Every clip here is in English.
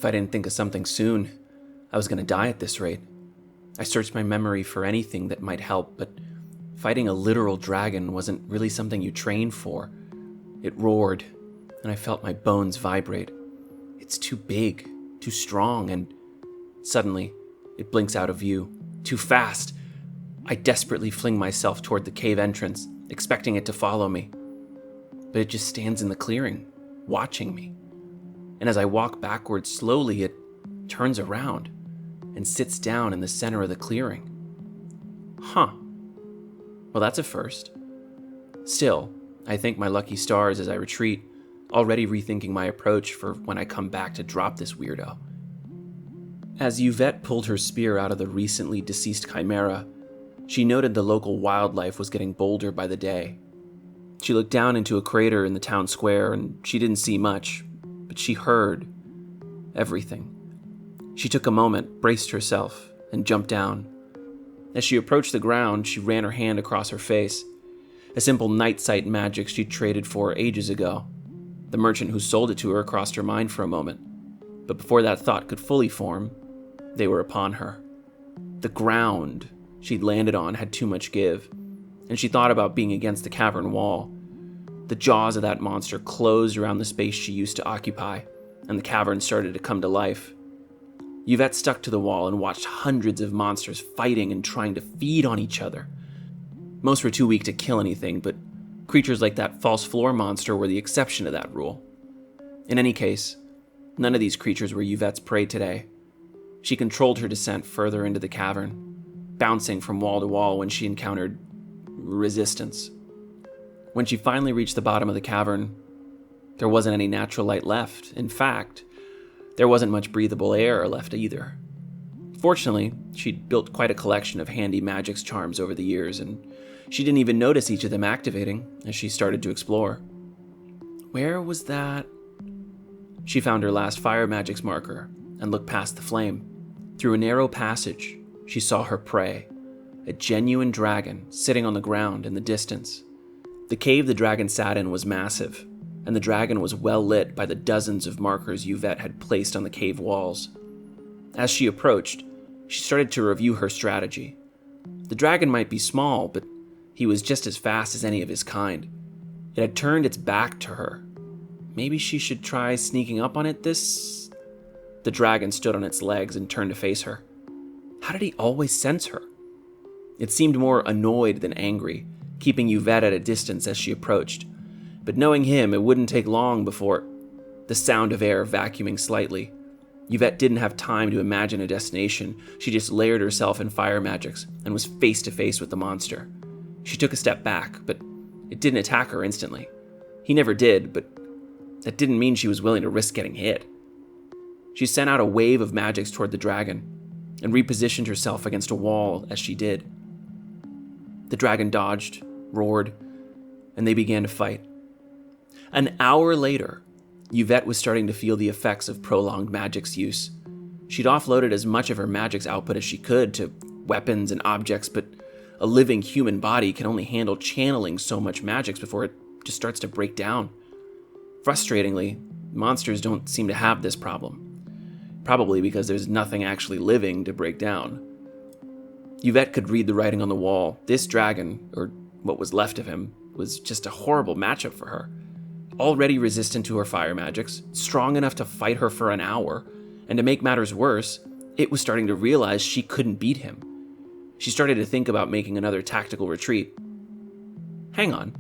if I didn't think of something soon. I was going to die at this rate. I searched my memory for anything that might help, but fighting a literal dragon wasn't really something you train for. It roared, and I felt my bones vibrate. It's too big, too strong, and suddenly, it blinks out of view. Too fast. I desperately fling myself toward the cave entrance, expecting it to follow me. But it just stands in the clearing, watching me. And as I walk backwards slowly, it turns around and sits down in the center of the clearing. Huh. Well, that's a first. Still, I thank my lucky stars as I retreat, already rethinking my approach for when I come back to drop this weirdo. As Yvette pulled her spear out of the recently deceased chimera, she noted the local wildlife was getting bolder by the day. She looked down into a crater in the town square, and she didn't see much, but she heard everything. She took a moment, braced herself, and jumped down. As she approached the ground, she ran her hand across her face. A simple night sight magic she'd traded for ages ago. The merchant who sold it to her crossed her mind for a moment, but before that thought could fully form, they were upon her. The ground she'd landed on had too much give, and she thought about being against the cavern wall. The jaws of that monster closed around the space she used to occupy, and the cavern started to come to life. Yvette stuck to the wall and watched hundreds of monsters fighting and trying to feed on each other. Most were too weak to kill anything, but creatures like that false floor monster were the exception to that rule. In any case, none of these creatures were Yvette's prey today. She controlled her descent further into the cavern, bouncing from wall to wall when she encountered resistance. When she finally reached the bottom of the cavern, there wasn't any natural light left. In fact, there wasn't much breathable air left either. Fortunately, she'd built quite a collection of handy magic's charms over the years, and she didn't even notice each of them activating as she started to explore. Where was that? She found her last fire magic's marker and looked past the flame. Through a narrow passage, she saw her prey, a genuine dragon sitting on the ground in the distance. The cave the dragon sat in was massive, and the dragon was well lit by the dozens of markers Yvette had placed on the cave walls. As she approached, she started to review her strategy. The dragon might be small, but he was just as fast as any of his kind. It had turned its back to her. Maybe she should try sneaking up on it The dragon stood on its legs and turned to face her. How did he always sense her? It seemed more annoyed than angry, keeping Yvette at a distance as she approached. But knowing him, it wouldn't take long before the sound of air vacuuming slightly. Yvette didn't have time to imagine a destination. She just layered herself in fire magics and was face to face with the monster. She took a step back, but it didn't attack her instantly. He never did, but that didn't mean she was willing to risk getting hit. She sent out a wave of magics toward the dragon and repositioned herself against a wall as she did. The dragon dodged, roared, and they began to fight. An hour later, Yvette was starting to feel the effects of prolonged magic's use. She'd offloaded as much of her magic's output as she could to weapons and objects, but a living human body can only handle channeling so much magics before it just starts to break down. Frustratingly, monsters don't seem to have this problem. Probably because there's nothing actually living to break down. Yvette could read the writing on the wall. This dragon, or what was left of him, was just a horrible matchup for her. Already resistant to her fire magics, strong enough to fight her for an hour, and to make matters worse, it was starting to realize she couldn't beat him. She started to think about making another tactical retreat. Hang on.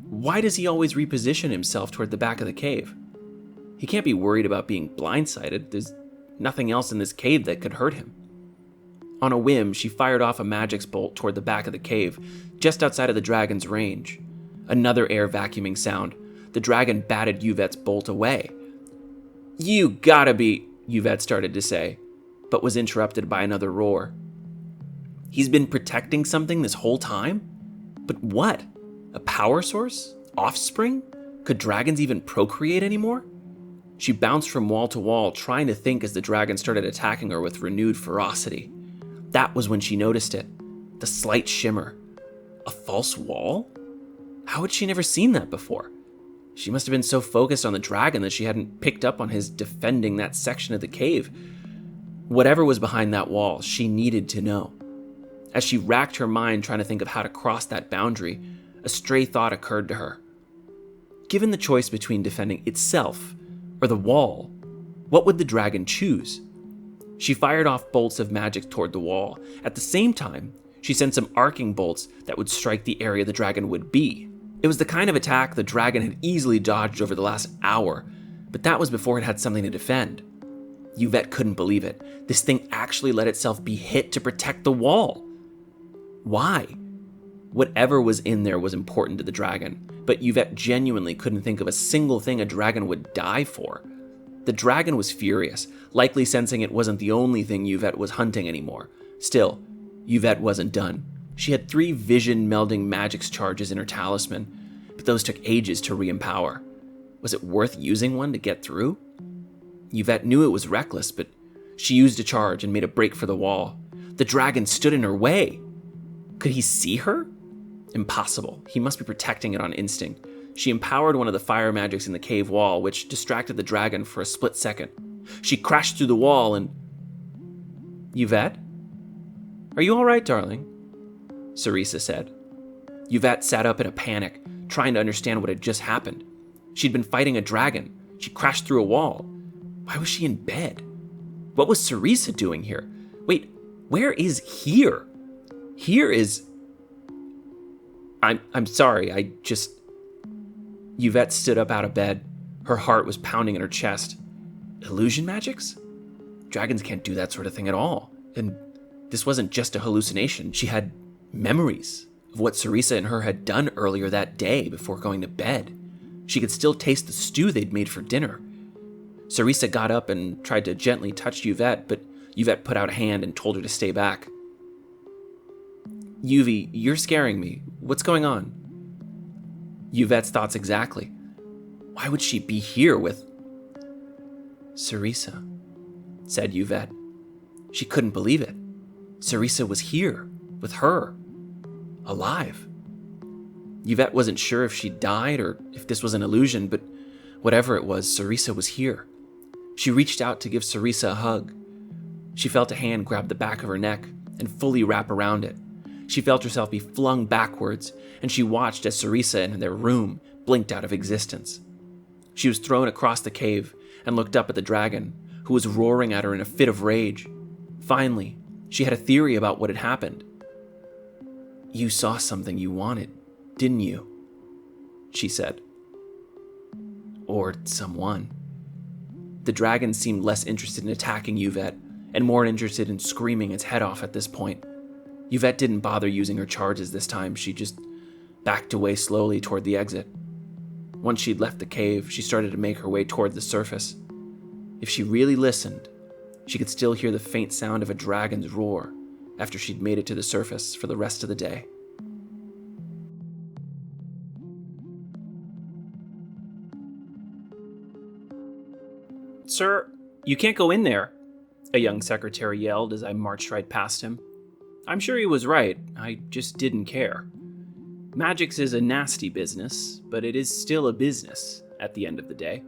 Why does he always reposition himself toward the back of the cave? He can't be worried about being blindsided. There's nothing else in this cave that could hurt him. On a whim, she fired off a magic's bolt toward the back of the cave, just outside of the dragon's range. Another air vacuuming sound. The dragon batted Yvette's bolt away. "You gotta be," Yvette started to say, but was interrupted by another roar. He's been protecting something this whole time? But what? A power source? Offspring? Could dragons even procreate anymore? She bounced from wall to wall, trying to think as the dragon started attacking her with renewed ferocity. That was when she noticed it. The slight shimmer. A false wall? How had she never seen that before? She must have been so focused on the dragon that she hadn't picked up on his defending that section of the cave. Whatever was behind that wall, she needed to know. As she racked her mind trying to think of how to cross that boundary, a stray thought occurred to her. Given the choice between defending itself or the wall, what would the dragon choose? She fired off bolts of magic toward the wall. At the same time, she sent some arcing bolts that would strike the area the dragon would be. It was the kind of attack the dragon had easily dodged over the last hour, but that was before it had something to defend. Yvette couldn't believe it. This thing actually let itself be hit to protect the wall. Why? Whatever was in there was important to the dragon, but Yvette genuinely couldn't think of a single thing a dragon would die for. The dragon was furious, likely sensing it wasn't the only thing Yvette was hunting anymore. Still, Yvette wasn't done. She had 3 vision-melding magics charges in her talisman, but those took ages to re-empower. Was it worth using one to get through? Yvette knew it was reckless, but she used a charge and made a break for the wall. The dragon stood in her way. Could he see her? Impossible. He must be protecting it on instinct. She empowered one of the fire magics in the cave wall, which distracted the dragon for a split second. She crashed through the wall and... Yvette? Are you all right, darling? Cerisa said. Yvette sat up in a panic, trying to understand what had just happened. She'd been fighting a dragon. She crashed through a wall. Why was she in bed? What was Cerisa doing here? Wait, where is here? Here is... I'm sorry, Yvette stood up out of bed. Her heart was pounding in her chest. Illusion magics? Dragons can't do that sort of thing at all. And this wasn't just a hallucination. She had memories of what Cerisa and her had done earlier that day before going to bed. She could still taste the stew they'd made for dinner. Cerisa got up and tried to gently touch Yvette, but Yvette put out a hand and told her to stay back. Yuvie, you're scaring me. What's going on? Yvette's thoughts exactly. Why would she be here with... Cerisa, said Yvette. She couldn't believe it. Cerisa was here, with her, alive. Yvette wasn't sure if she'd died or if this was an illusion, but whatever it was, Cerisa was here. She reached out to give Cerisa a hug. She felt a hand grab the back of her neck and fully wrap around it. She felt herself be flung backwards, and she watched as Cerisa in their room blinked out of existence. She was thrown across the cave and looked up at the dragon, who was roaring at her in a fit of rage. Finally, she had a theory about what had happened. You saw something you wanted, didn't you? She said. Or someone. The dragon seemed less interested in attacking Yvette and more interested in screaming its head off at this point. Yvette didn't bother using her charges this time. She just backed away slowly toward the exit. Once she'd left the cave, she started to make her way toward the surface. If she really listened, she could still hear the faint sound of a dragon's roar after she'd made it to the surface for the rest of the day. Sir, you can't go in there, a young secretary yelled as I marched right past him. I'm sure he was right, I just didn't care. Magics is a nasty business, but it is still a business at the end of the day.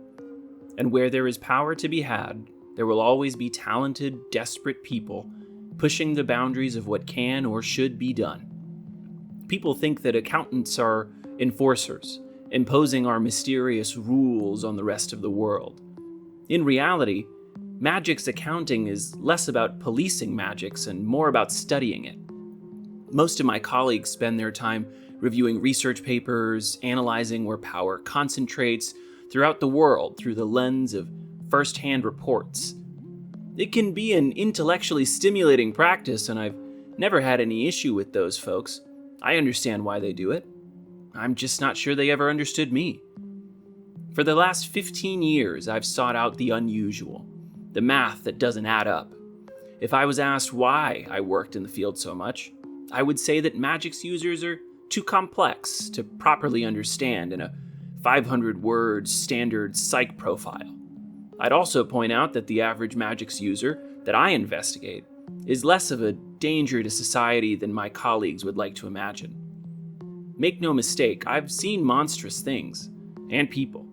And where there is power to be had, there will always be talented, desperate people pushing the boundaries of what can or should be done. People think that accountants are enforcers, imposing our mysterious rules on the rest of the world. In reality, magic's accounting is less about policing magics and more about studying it. Most of my colleagues spend their time reviewing research papers, analyzing where power concentrates throughout the world through the lens of first-hand reports. It can be an intellectually stimulating practice, and I've never had any issue with those folks. I understand why they do it. I'm just not sure they ever understood me. For the last 15 years, I've sought out the unusual, the math that doesn't add up. If I was asked why I worked in the field so much, I would say that magic's users are too complex to properly understand in a 500-word standard psych profile. I'd also point out that the average magic's user that I investigate is less of a danger to society than my colleagues would like to imagine. Make no mistake, I've seen monstrous things, and people.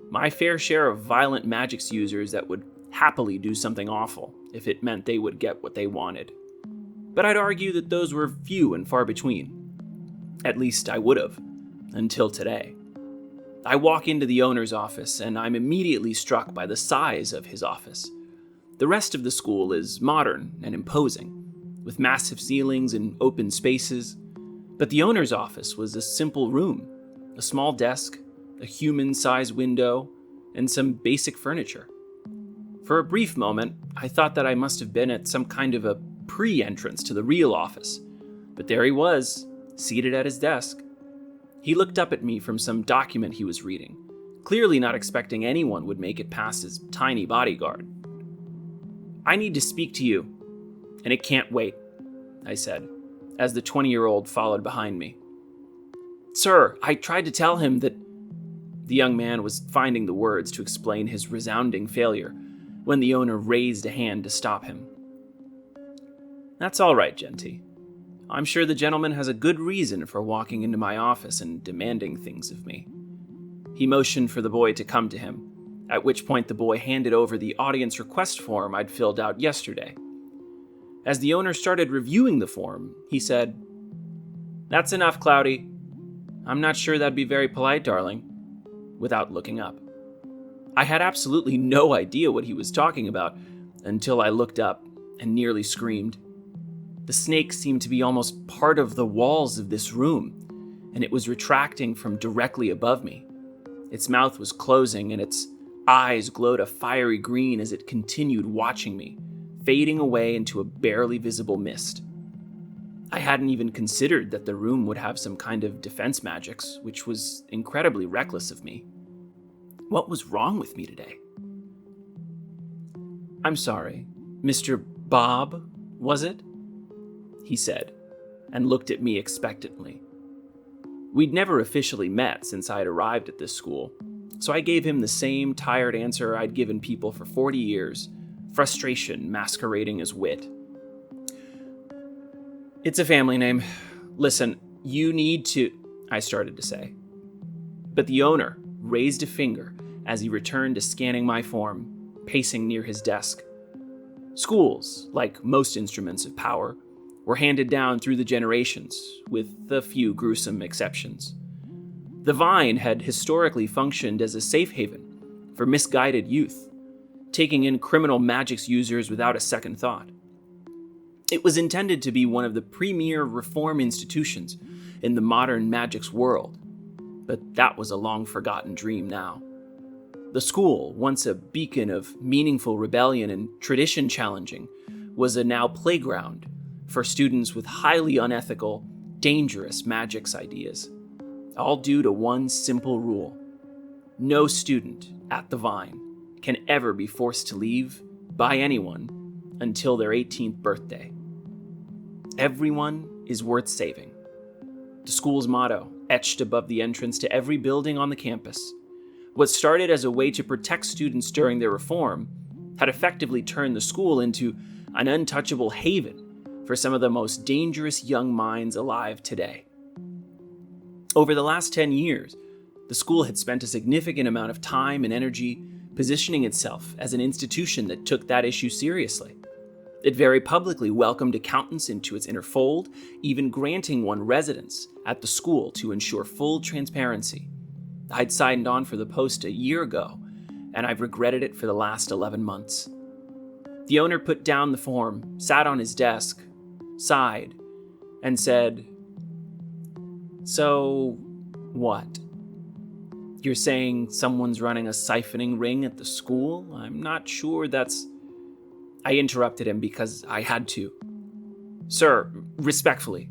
My fair share of violent magics users that would happily do something awful if it meant they would get what they wanted. But I'd argue that those were few and far between. At least I would have, until today. I walk into the owner's office and I'm immediately struck by the size of his office. The rest of the school is modern and imposing, with massive ceilings and open spaces, but the owner's office was a simple room, a small desk, a human-sized window, and some basic furniture. For a brief moment, I thought that I must have been at some kind of a pre-entrance to the real office, but there he was, seated at his desk. He looked up at me from some document he was reading, clearly not expecting anyone would make it past his tiny bodyguard. "I need to speak to you, and it can't wait," I said, as the 20-year-old followed behind me. "Sir, I tried to tell him that..." The young man was finding the words to explain his resounding failure when the owner raised a hand to stop him. "That's all right, Genty. I'm sure the gentleman has a good reason for walking into my office and demanding things of me." He motioned for the boy to come to him, at which point the boy handed over the audience request form I'd filled out yesterday. As the owner started reviewing the form, he said, "That's enough, Cloudy. I'm not sure that'd be very polite, darling," without looking up. I had absolutely no idea what he was talking about until I looked up and nearly screamed. The snake seemed to be almost part of the walls of this room, and it was retracting from directly above me. Its mouth was closing, and its eyes glowed a fiery green as it continued watching me, fading away into a barely visible mist. I hadn't even considered that the room would have some kind of defense magics, which was incredibly reckless of me. What was wrong with me today? "I'm sorry, Mr. Bob, was it?" he said, and looked at me expectantly. We'd never officially met since I'd arrived at this school, so I gave him the same tired answer I'd given people for 40 years, frustration masquerading as wit. "It's a family name. Listen, you need to..." I started to say. But the owner raised a finger as he returned to scanning my form, pacing near his desk. Schools, like most instruments of power, were handed down through the generations, with a few gruesome exceptions. The Vine had historically functioned as a safe haven for misguided youth, taking in criminal magics users without a second thought. It was intended to be one of the premier reform institutions in the modern magics world, but that was a long-forgotten dream now. The school, once a beacon of meaningful rebellion and tradition challenging, was a now playground for students with highly unethical, dangerous magics ideas, all due to one simple rule. No student at the Vine can ever be forced to leave by anyone until their 18th birthday. Everyone is worth saving. The school's motto, etched above the entrance to every building on the campus. What started as a way to protect students during their reform had effectively turned the school into an untouchable haven for some of the most dangerous young minds alive today. Over the last 10 years, the school had spent a significant amount of time and energy positioning itself as an institution that took that issue seriously. It very publicly welcomed accountants into its inner fold, even granting one residence at the school to ensure full transparency. I'd signed on for the post a year ago, and I've regretted it for the last 11 months. The owner put down the form, sat on his desk, sighed, and said, "So, what? You're saying someone's running a siphoning ring at the school? I'm not sure that's..." I interrupted him because I had to. "Sir, respectfully,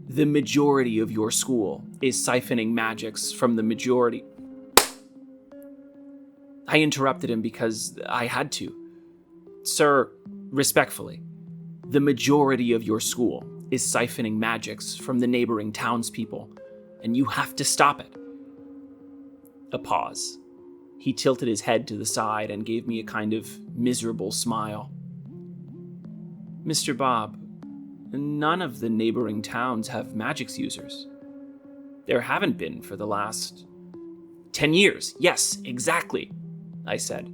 the majority of your school is siphoning magics from the majority..." I interrupted him because I had to. "Sir, respectfully, the majority of your school is siphoning magics from the neighboring townspeople, and you have to stop it." A pause. He tilted his head to the side and gave me a kind of miserable smile. "Mr. Bob, none of the neighboring towns have magics users. There haven't been for the last 10 years, yes, exactly, I said.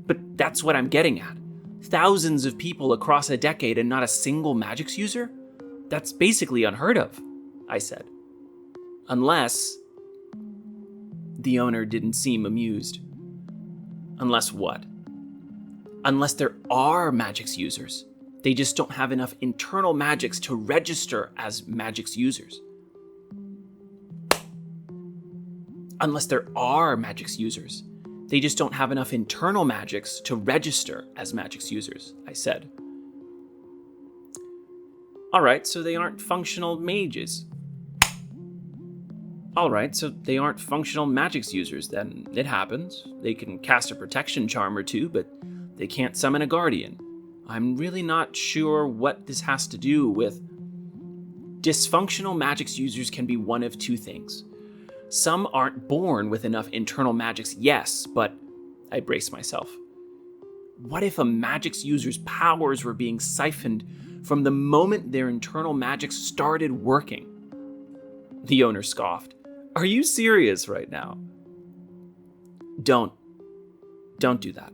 But that's what I'm getting at. Thousands of people across a decade and not a single Magix user? That's basically unheard of, I said. Unless... The owner didn't seem amused. Unless what? Unless there are Magix users. They just don't have enough internal Magix to register as Magix users. Unless there are Magix users. They just don't have enough internal Magix to register as Magix users, I said. Alright, so they aren't functional mages. Alright, so they aren't functional Magix users then. It happens. They can cast a protection charm or two, but they can't summon a guardian. I'm really not sure what this has to do with... Dysfunctional Magix users can be one of two things. Some aren't born with enough internal Magix, yes, but... I braced myself. What if a Magix user's powers were being siphoned from the moment their internal Magix started working? The owner scoffed. Are you serious right now? Don't do that,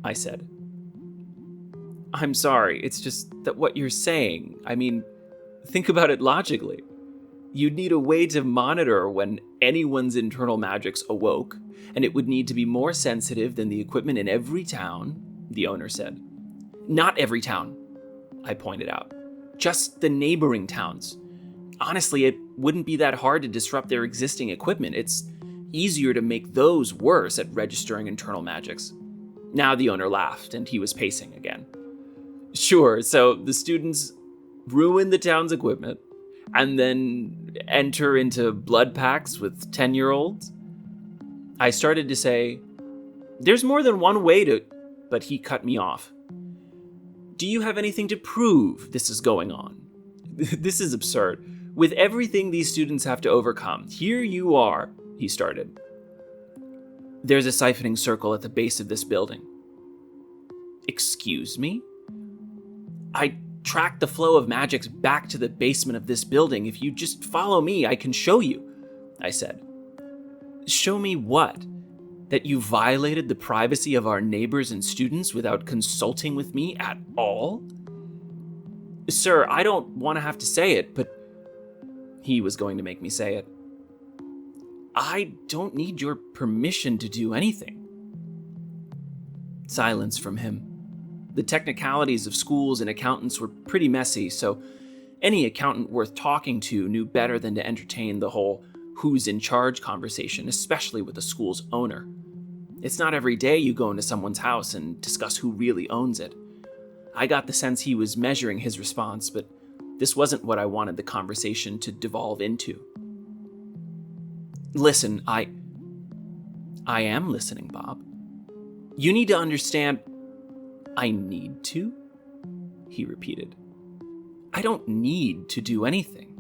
I said. I'm sorry, it's just that what you're saying, I mean, think about it logically. You'd need a way to monitor when anyone's internal Magix awoke, and it would need to be more sensitive than the equipment in every town, the owner said. Not every town, I pointed out. Just the neighboring towns. Honestly, it wouldn't be that hard to disrupt their existing equipment. It's easier to make those worse at registering internal Magix. Now the owner laughed, and he was pacing again. Sure, so the students ruin the town's equipment, and then enter into blood pacts with 10-year-olds? I started to say, there's more than one way to... But he cut me off. Do you have anything to prove this is going on? This is absurd. With everything these students have to overcome, here you are, he started. There's a siphoning circle at the base of this building. Excuse me? I tracked the flow of Magix back to the basement of this building. If you just follow me, I can show you, I said. Show me what? That you violated the privacy of our neighbors and students without consulting with me at all? Sir, I don't want to have to say it, but he was going to make me say it. I don't need your permission to do anything. Silence from him. The technicalities of schools and accountants were pretty messy, so any accountant worth talking to knew better than to entertain the whole who's in charge conversation, especially with the school's owner. It's not every day you go into someone's house and discuss who really owns it. I got the sense he was measuring his response, but this wasn't what I wanted the conversation to devolve into. Listen, I am listening, Bob. You need to understand... I need to? He repeated. I don't need to do anything.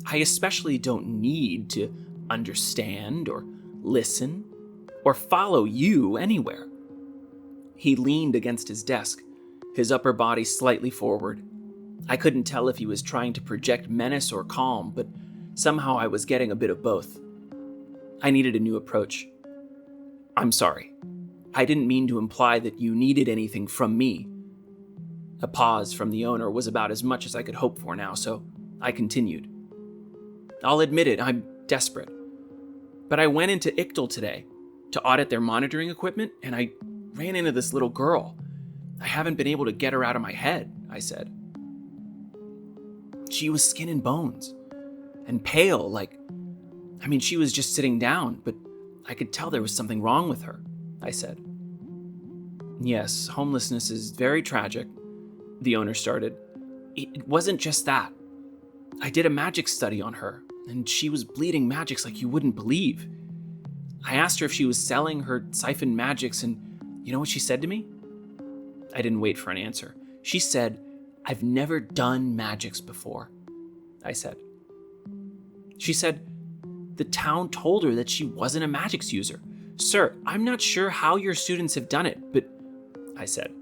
I especially don't need to understand or listen or follow you anywhere. He leaned against his desk, his upper body slightly forward. I couldn't tell if he was trying to project menace or calm, but somehow I was getting a bit of both. I needed a new approach. I'm sorry. I didn't mean to imply that you needed anything from me. A pause from the owner was about as much as I could hope for now, so I continued. I'll admit it, I'm desperate. But I went into ICTL today to audit their monitoring equipment, and I ran into this little girl. I haven't been able to get her out of my head, I said. She was skin and bones, and pale, she was just sitting down, but I could tell there was something wrong with her, I said. Yes, homelessness is very tragic, the owner started. It wasn't just that. I did a magic study on her, and she was bleeding magics like you wouldn't believe. I asked her if she was selling her siphon magics, and you know what she said to me? I didn't wait for an answer. She said, I've never done magics before, I said. She said, the town told her that she wasn't a magics user. Sir, I'm not sure how your students have done it, but I said.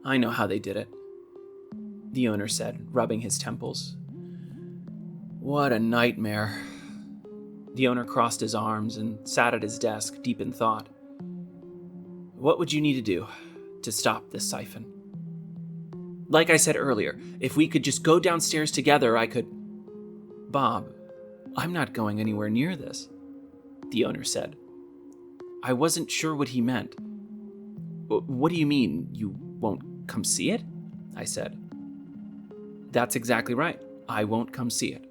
I know how they did it, the owner said, rubbing his temples. What a nightmare. The owner crossed his arms and sat at his desk, deep in thought. What would you need to do to stop this siphon? Like I said earlier, if we could just go downstairs together, I could... Bob, I'm not going anywhere near this, the owner said. I wasn't sure what he meant. What do you mean, you won't come see it? I said. That's exactly right. I won't come see it.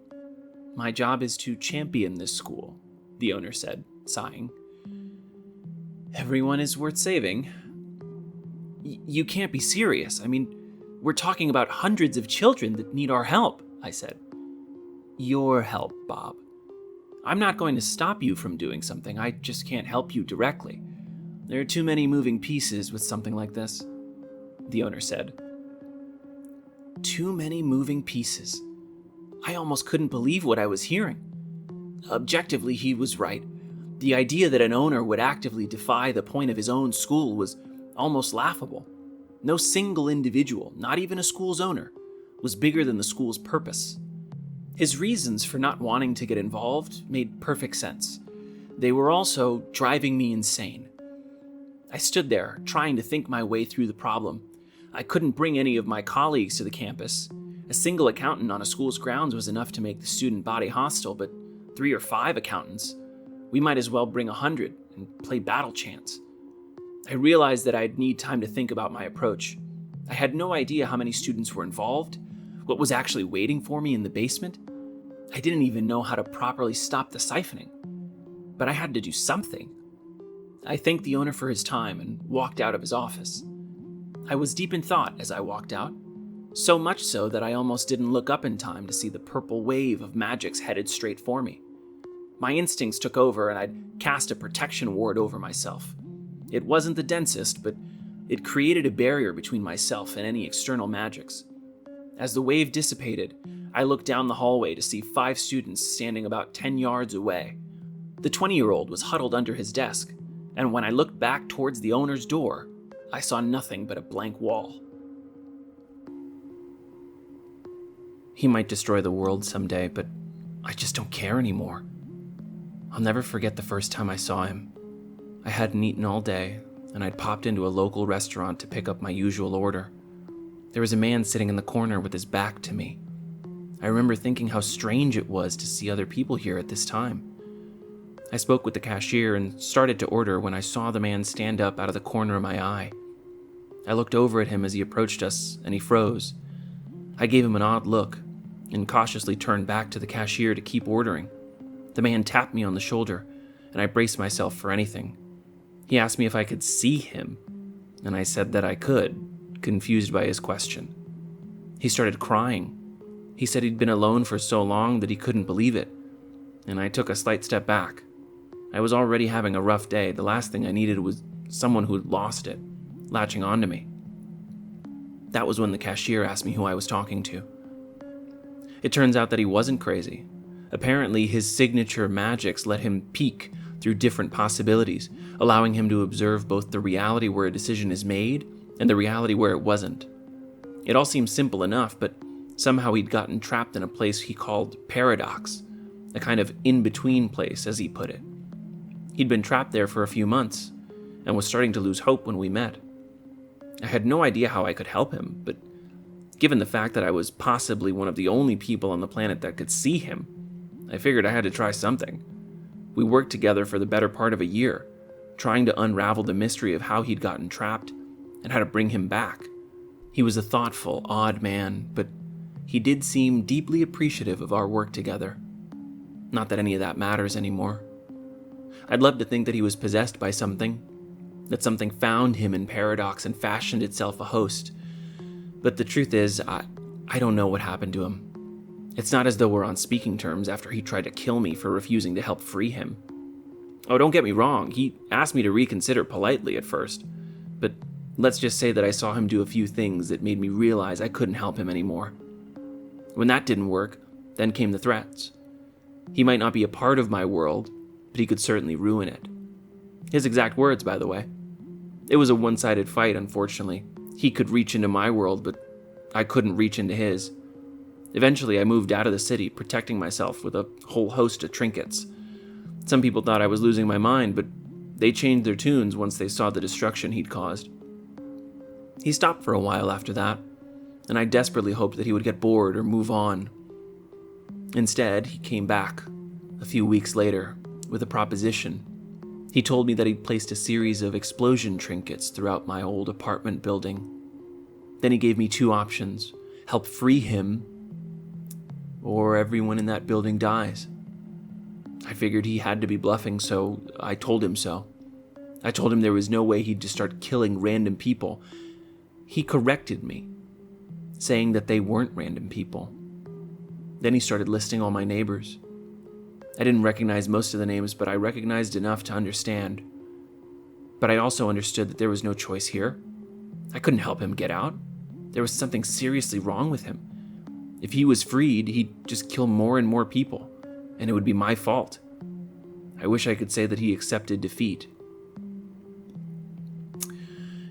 My job is to champion this school, the owner said, sighing. Everyone is worth saving. You can't be serious. I mean, we're talking about hundreds of children that need our help, I said. Your help, Bob. I'm not going to stop you from doing something. I just can't help you directly. There are too many moving pieces with something like this, the owner said. Too many moving pieces. I almost couldn't believe what I was hearing. Objectively, he was right. The idea that an owner would actively defy the point of his own school was almost laughable. No single individual, not even a school's owner, was bigger than the school's purpose. His reasons for not wanting to get involved made perfect sense. They were also driving me insane. I stood there, trying to think my way through the problem. I couldn't bring any of my colleagues to the campus. A single accountant on a school's grounds was enough to make the student body hostile, but 3 or 5 accountants, we might as well bring 100 and play battle chants. I realized that I'd need time to think about my approach. I had no idea how many students were involved, what was actually waiting for me in the basement. I didn't even know how to properly stop the siphoning. But I had to do something. I thanked the owner for his time and walked out of his office. I was deep in thought as I walked out, so much so that I almost didn't look up in time to see the purple wave of magics headed straight for me. My instincts took over and I'd cast a protection ward over myself. It wasn't the densest, but it created a barrier between myself and any external magics. As the wave dissipated, I looked down the hallway to see 5 students standing about 10 yards away. The 20-year-old was huddled under his desk, and when I looked back towards the owner's door, I saw nothing but a blank wall. He might destroy the world someday, but I just don't care anymore. I'll never forget the first time I saw him. I hadn't eaten all day, and I'd popped into a local restaurant to pick up my usual order. There was a man sitting in the corner with his back to me. I remember thinking how strange it was to see other people here at this time. I spoke with the cashier and started to order when I saw the man stand up out of the corner of my eye. I looked over at him as he approached us, and he froze. I gave him an odd look and cautiously turned back to the cashier to keep ordering. The man tapped me on the shoulder, and I braced myself for anything. He asked me if I could see him, and I said that I could, confused by his question. He started crying. He said he'd been alone for so long that he couldn't believe it, and I took a slight step back. I was already having a rough day. The last thing I needed was someone who'd lost it, latching onto me. That was when the cashier asked me who I was talking to. It turns out that he wasn't crazy. Apparently, his signature magics let him peek through different possibilities, allowing him to observe both the reality where a decision is made and the reality where it wasn't. It all seemed simple enough, but somehow he'd gotten trapped in a place he called paradox, a kind of in-between place, as he put it. He'd been trapped there for a few months and was starting to lose hope when we met. I had no idea how I could help him, but given the fact that I was possibly one of the only people on the planet that could see him, I figured I had to try something. We worked together for the better part of a year, trying to unravel the mystery of how he'd gotten trapped and how to bring him back. He was a thoughtful, odd man, but he did seem deeply appreciative of our work together. Not that any of that matters anymore. I'd love to think that he was possessed by something, that something found him in paradox and fashioned itself a host. But the truth is, I don't know what happened to him. It's not as though we're on speaking terms after he tried to kill me for refusing to help free him. Oh, don't get me wrong, he asked me to reconsider politely at first, but let's just say that I saw him do a few things that made me realize I couldn't help him anymore. When that didn't work, then came the threats. He might not be a part of my world, but he could certainly ruin it. His exact words, by the way. It was a one-sided fight, unfortunately. He could reach into my world, but I couldn't reach into his. Eventually, I moved out of the city, protecting myself with a whole host of trinkets. Some people thought I was losing my mind, but they changed their tunes once they saw the destruction he'd caused. He stopped for a while after that, and I desperately hoped that he would get bored or move on. Instead, he came back a few weeks later with a proposition. He told me that he'd placed a series of explosion trinkets throughout my old apartment building. Then he gave me two options: help free him, or everyone in that building dies. I figured he had to be bluffing, so I told him so. I told him there was no way he'd just start killing random people. He corrected me, saying that they weren't random people. Then he started listing all my neighbors. I didn't recognize most of the names, but I recognized enough to understand. But I also understood that there was no choice here. I couldn't help him get out. There was something seriously wrong with him. If he was freed, he'd just kill more and more people, and it would be my fault. I wish I could say that he accepted defeat.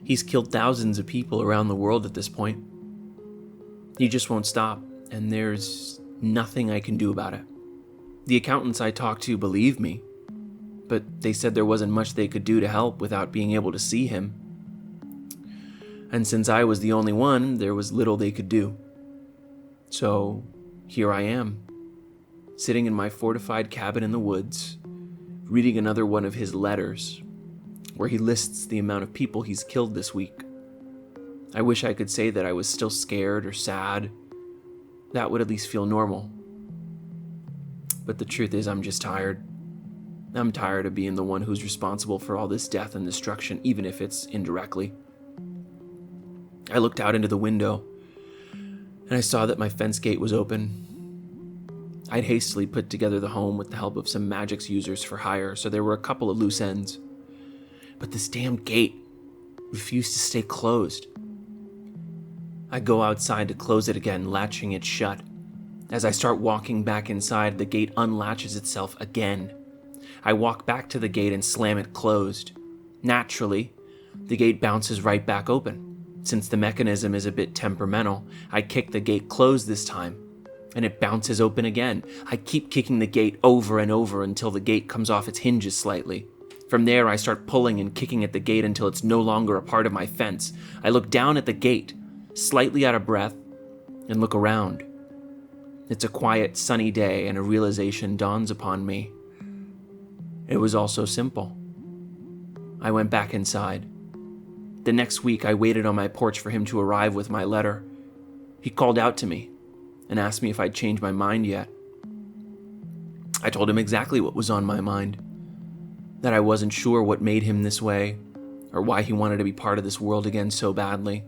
He's killed thousands of people around the world at this point. He just won't stop, and there's nothing I can do about it. The accountants I talked to believed me, but they said there wasn't much they could do to help without being able to see him. And since I was the only one, there was little they could do. So here I am, sitting in my fortified cabin in the woods, reading another one of his letters, where he lists the amount of people he's killed this week. I wish I could say that I was still scared or sad. That would at least feel normal. But the truth is, I'm just tired. I'm tired of being the one who's responsible for all this death and destruction, even if it's indirectly. I looked out into the window, and I saw that my fence gate was open. I'd hastily put together the home with the help of some Magix users for hire, so there were a couple of loose ends. But this damn gate refused to stay closed. I go outside to close it again, latching it shut. As I start walking back inside, the gate unlatches itself again. I walk back to the gate and slam it closed. Naturally, the gate bounces right back open. Since the mechanism is a bit temperamental, I kick the gate closed this time, and it bounces open again. I keep kicking the gate over and over until the gate comes off its hinges slightly. From there, I start pulling and kicking at the gate until it's no longer a part of my fence. I look down at the gate, slightly out of breath, and look around. It's a quiet, sunny day, and a realization dawns upon me. It was all so simple. I went back inside. The next week, I waited on my porch for him to arrive with my letter. He called out to me and asked me if I'd changed my mind yet. I told him exactly what was on my mind, that I wasn't sure what made him this way, or why he wanted to be part of this world again so badly.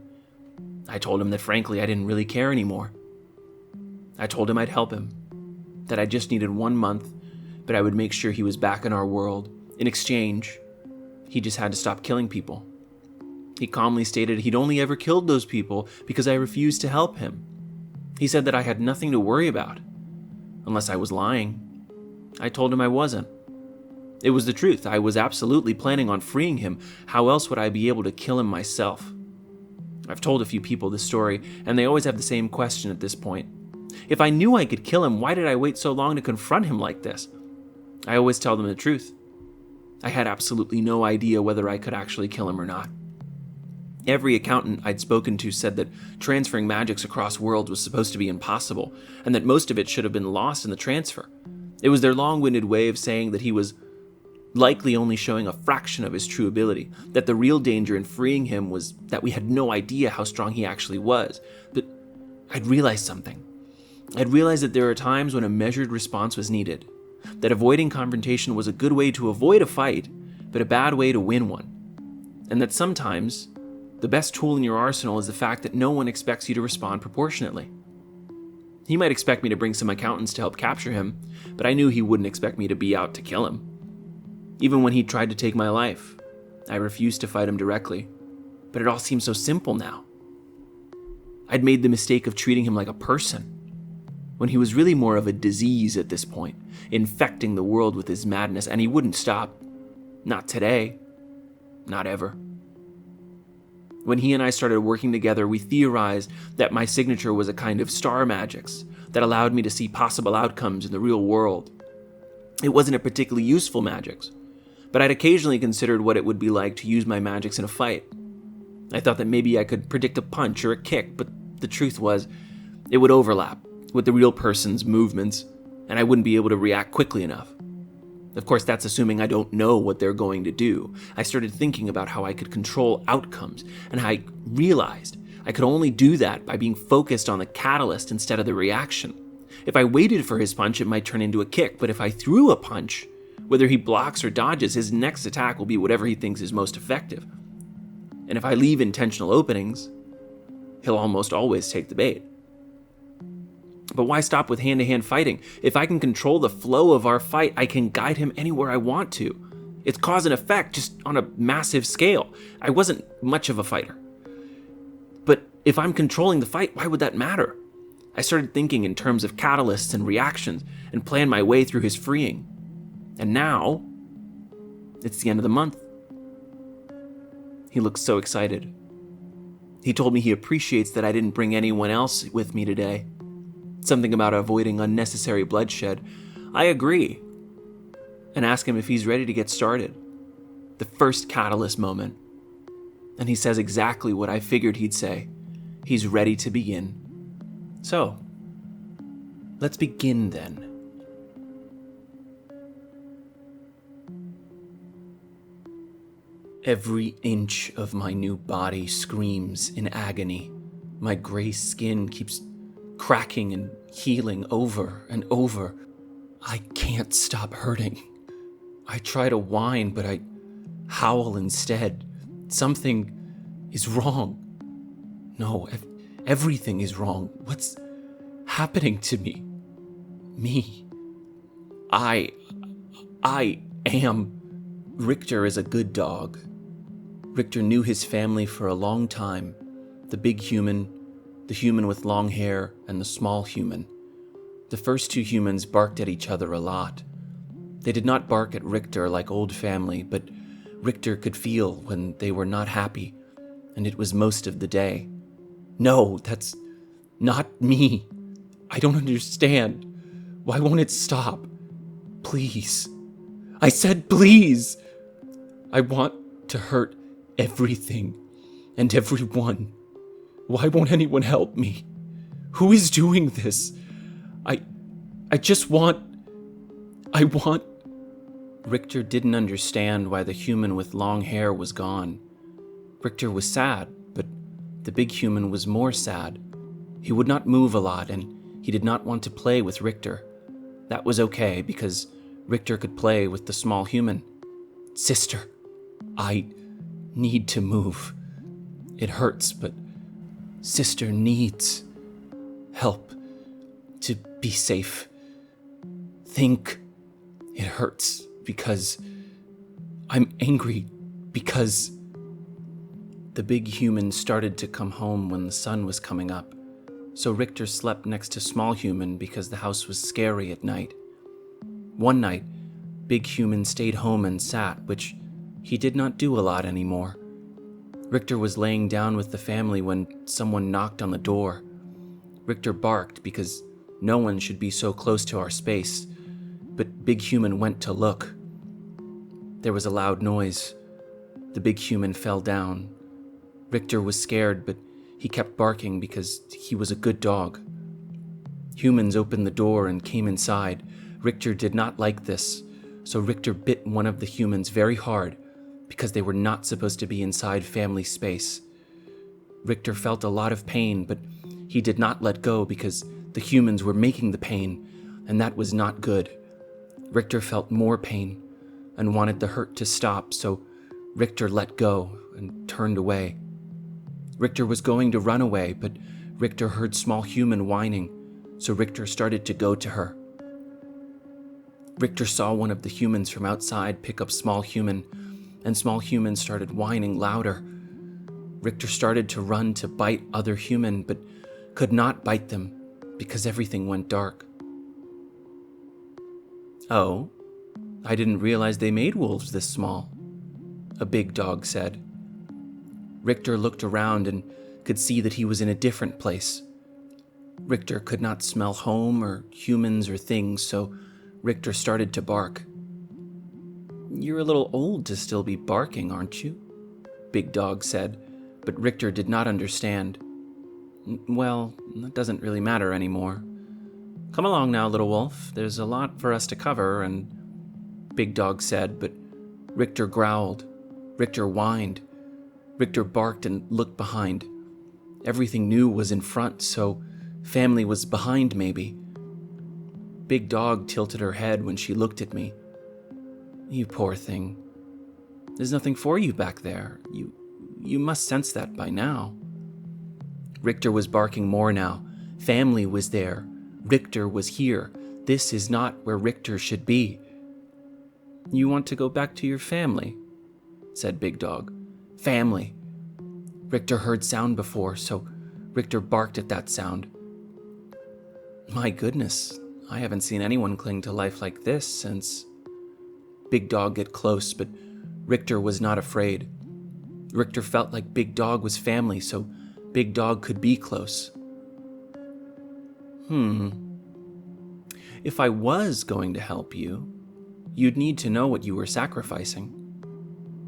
I told him that frankly I didn't really care anymore. I told him I'd help him, that I just needed 1 month, but I would make sure he was back in our world. In exchange, he just had to stop killing people. He calmly stated he'd only ever killed those people because I refused to help him. He said that I had nothing to worry about, unless I was lying. I told him I wasn't. It was the truth. I was absolutely planning on freeing him. How else would I be able to kill him myself? I've told a few people this story, and they always have the same question at this point. If I knew I could kill him, why did I wait so long to confront him like this? I always tell them the truth. I had absolutely no idea whether I could actually kill him or not. Every accountant I'd spoken to said that transferring Magix across worlds was supposed to be impossible, and that most of it should have been lost in the transfer. It was their long-winded way of saying that he was likely only showing a fraction of his true ability, that the real danger in freeing him was that we had no idea how strong he actually was. But I'd realized something. I'd realized that there are times when a measured response was needed, that avoiding confrontation was a good way to avoid a fight, but a bad way to win one, and that sometimes the best tool in your arsenal is the fact that no one expects you to respond proportionately. He might expect me to bring some accountants to help capture him, but I knew he wouldn't expect me to be out to kill him. Even when he tried to take my life, I refused to fight him directly, but it all seemed so simple now. I'd made the mistake of treating him like a person, when he was really more of a disease at this point, infecting the world with his madness, and he wouldn't stop. Not today. Not ever. When he and I started working together, we theorized that my signature was a kind of star magix that allowed me to see possible outcomes in the real world. It wasn't a particularly useful magics, but I'd occasionally considered what it would be like to use my magics in a fight. I thought that maybe I could predict a punch or a kick, but the truth was, it would overlap with the real person's movements, and I wouldn't be able to react quickly enough. Of course, that's assuming I don't know what they're going to do. I started thinking about how I could control outcomes, and I realized I could only do that by being focused on the catalyst instead of the reaction. If I waited for his punch, it might turn into a kick, but if I threw a punch, whether he blocks or dodges, his next attack will be whatever he thinks is most effective. And if I leave intentional openings, he'll almost always take the bait. But why stop with hand-to-hand fighting? If I can control the flow of our fight, I can guide him anywhere I want to. It's cause and effect, just on a massive scale. I wasn't much of a fighter. But if I'm controlling the fight, why would that matter? I started thinking in terms of catalysts and reactions and planned my way through his freeing. And now, it's the end of the month. He looks so excited. He told me he appreciates that I didn't bring anyone else with me today. Something about avoiding unnecessary bloodshed. I agree. And ask him if he's ready to get started. The first catalyst moment. And he says exactly what I figured he'd say. He's ready to begin. So, let's begin then. Every inch of my new body screams in agony. My gray skin keeps cracking and healing over and over. I can't stop hurting. I try to whine, but I howl instead. Something is wrong. No, everything is wrong. What's happening to me? Me. I am. Richter is a good dog. Richter knew his family for a long time. The big human, the human with long hair, and the small human. The first two humans barked at each other a lot. They did not bark at Richter like old family, but Richter could feel when they were not happy, and it was most of the day. No, that's not me. I don't understand. Why won't it stop? Please. I said please. I want to hurt everything and everyone. Why won't anyone help me? Who is doing this? I want... Richter didn't understand why the human with long hair was gone. Richter was sad, but the big human was more sad. He would not move a lot, and he did not want to play with Richter. That was okay, because Richter could play with the small human. Sister, I need to move. It hurts, but Sister needs help to be safe. Think it hurts because I'm angry because the big human started to come home when the sun was coming up. So Richter slept next to small human because the house was scary at night. One night, big human stayed home and sat, which he did not do a lot anymore. Richter was laying down with the family when someone knocked on the door. Richter barked because no one should be so close to our space, but big human went to look. There was a loud noise. The big human fell down. Richter was scared, but he kept barking because he was a good dog. Humans opened the door and came inside. Richter did not like this, so Richter bit one of the humans very hard because they were not supposed to be inside family space. Richter felt a lot of pain, but he did not let go because the humans were making the pain, and that was not good. Richter felt more pain and wanted the hurt to stop, so Richter let go and turned away. Richter was going to run away, but Richter heard small human whining, so Richter started to go to her. Richter saw one of the humans from outside pick up small human, and small human started whining louder. Richter started to run to bite other human, but could not bite them because everything went dark. Oh, I didn't realize they made wolves this small, a big dog said. Richter looked around and could see that he was in a different place. Richter could not smell home or humans or things, so Richter started to bark. "You're a little old to still be barking, aren't you?" Big Dog said, but Richter did not understand. "Well, that doesn't really matter anymore. Come along now, little wolf. There's a lot for us to cover," and Big Dog said, but Richter growled. Richter whined. Richter barked and looked behind. Everything new was in front, so family was behind maybe. Big Dog tilted her head when she looked at me. "You poor thing. There's nothing for you back there. You must sense that by now." Richter was barking more now. Family was there. Richter was here. This is not where Richter should be. "You want to go back to your family?" said Big Dog. Family. Richter heard sound before, so Richter barked at that sound. "My goodness, I haven't seen anyone cling to life like this since..." Big Dog get close, but Richter was not afraid. Richter felt like Big Dog was family, so Big Dog could be close. If I was going to help you, you'd need to know what you were sacrificing.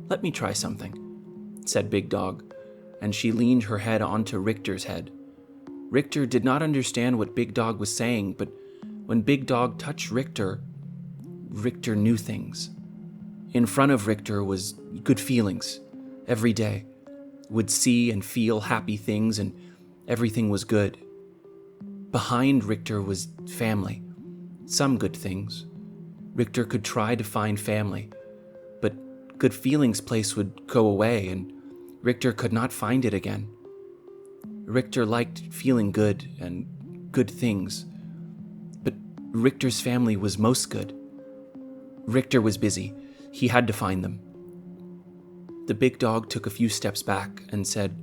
Let me try something," said Big Dog, and she leaned her head onto Richter's head. Richter did not understand what Big Dog was saying, but when Big Dog touched Richter, Richter knew things. In front of Richter was good feelings, every day. Would see and feel happy things, and everything was good. Behind Richter was family, some good things. Richter could try to find family, but good feelings place would go away, and Richter could not find it again. Richter liked feeling good and good things, but Richter's family was most good. Richter was busy. He had to find them. The Big Dog took a few steps back and said,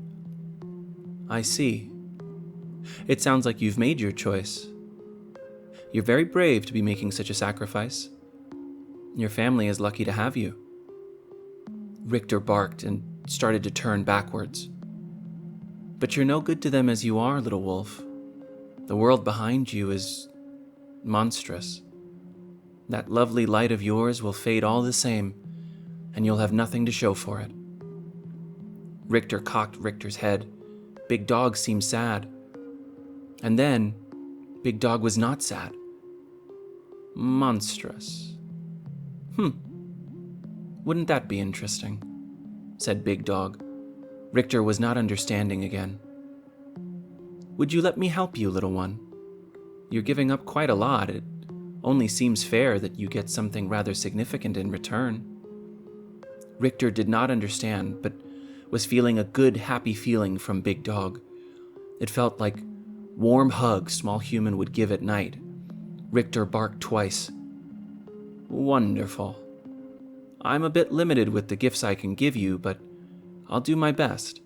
"I see. It sounds like you've made your choice. You're very brave to be making such a sacrifice. Your family is lucky to have you." Richter barked and started to turn backwards. "But you're no good to them as you are, little wolf. The world behind you is monstrous. That lovely light of yours will fade all the same, and you'll have nothing to show for it." Richter cocked Richter's head. Big Dog seemed sad. And then, Big Dog was not sad. "Monstrous. Wouldn't that be interesting?" said Big Dog. Richter was not understanding again. "Would you let me help you, little one? You're giving up quite a lot. It only seems fair that you get something rather significant in return." Richter did not understand, but was feeling a good, happy feeling from Big Dog. It felt like warm hugs small human would give at night. Richter barked twice. "Wonderful. I'm a bit limited with the gifts I can give you, but I'll do my best,"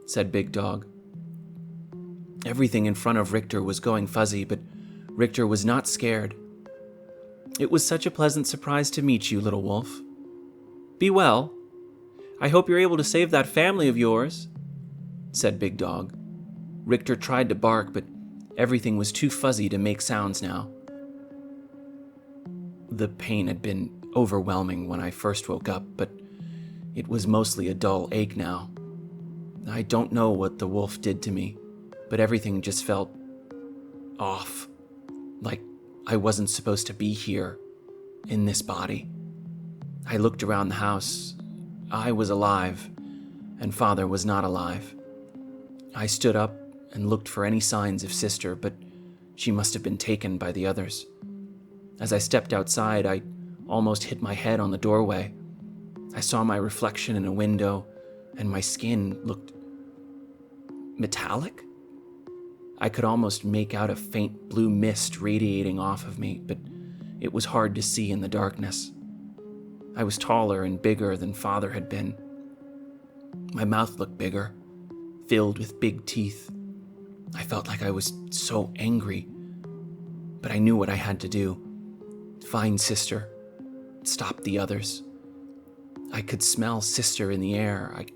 said Big Dog. Everything in front of Richter was going fuzzy, but Richter was not scared. "It was such a pleasant surprise to meet you, little wolf. Be well. I hope you're able to save that family of yours," said Big Dog. Richter tried to bark, but everything was too fuzzy to make sounds now. The pain had been overwhelming when I first woke up, but it was mostly a dull ache now. I don't know what the wolf did to me, but everything just felt off, like I wasn't supposed to be here, in this body. I looked around the house. I was alive, and Father was not alive. I stood up and looked for any signs of Sister, but she must have been taken by the others. As I stepped outside, I almost hit my head on the doorway. I saw my reflection in a window, and my skin looked metallic? I could almost make out a faint blue mist radiating off of me, but it was hard to see in the darkness. I was taller and bigger than Father had been. My mouth looked bigger, filled with big teeth. I felt like I was so angry, but I knew what I had to do. Find Sister. Stop the others. I could smell Sister in the air. I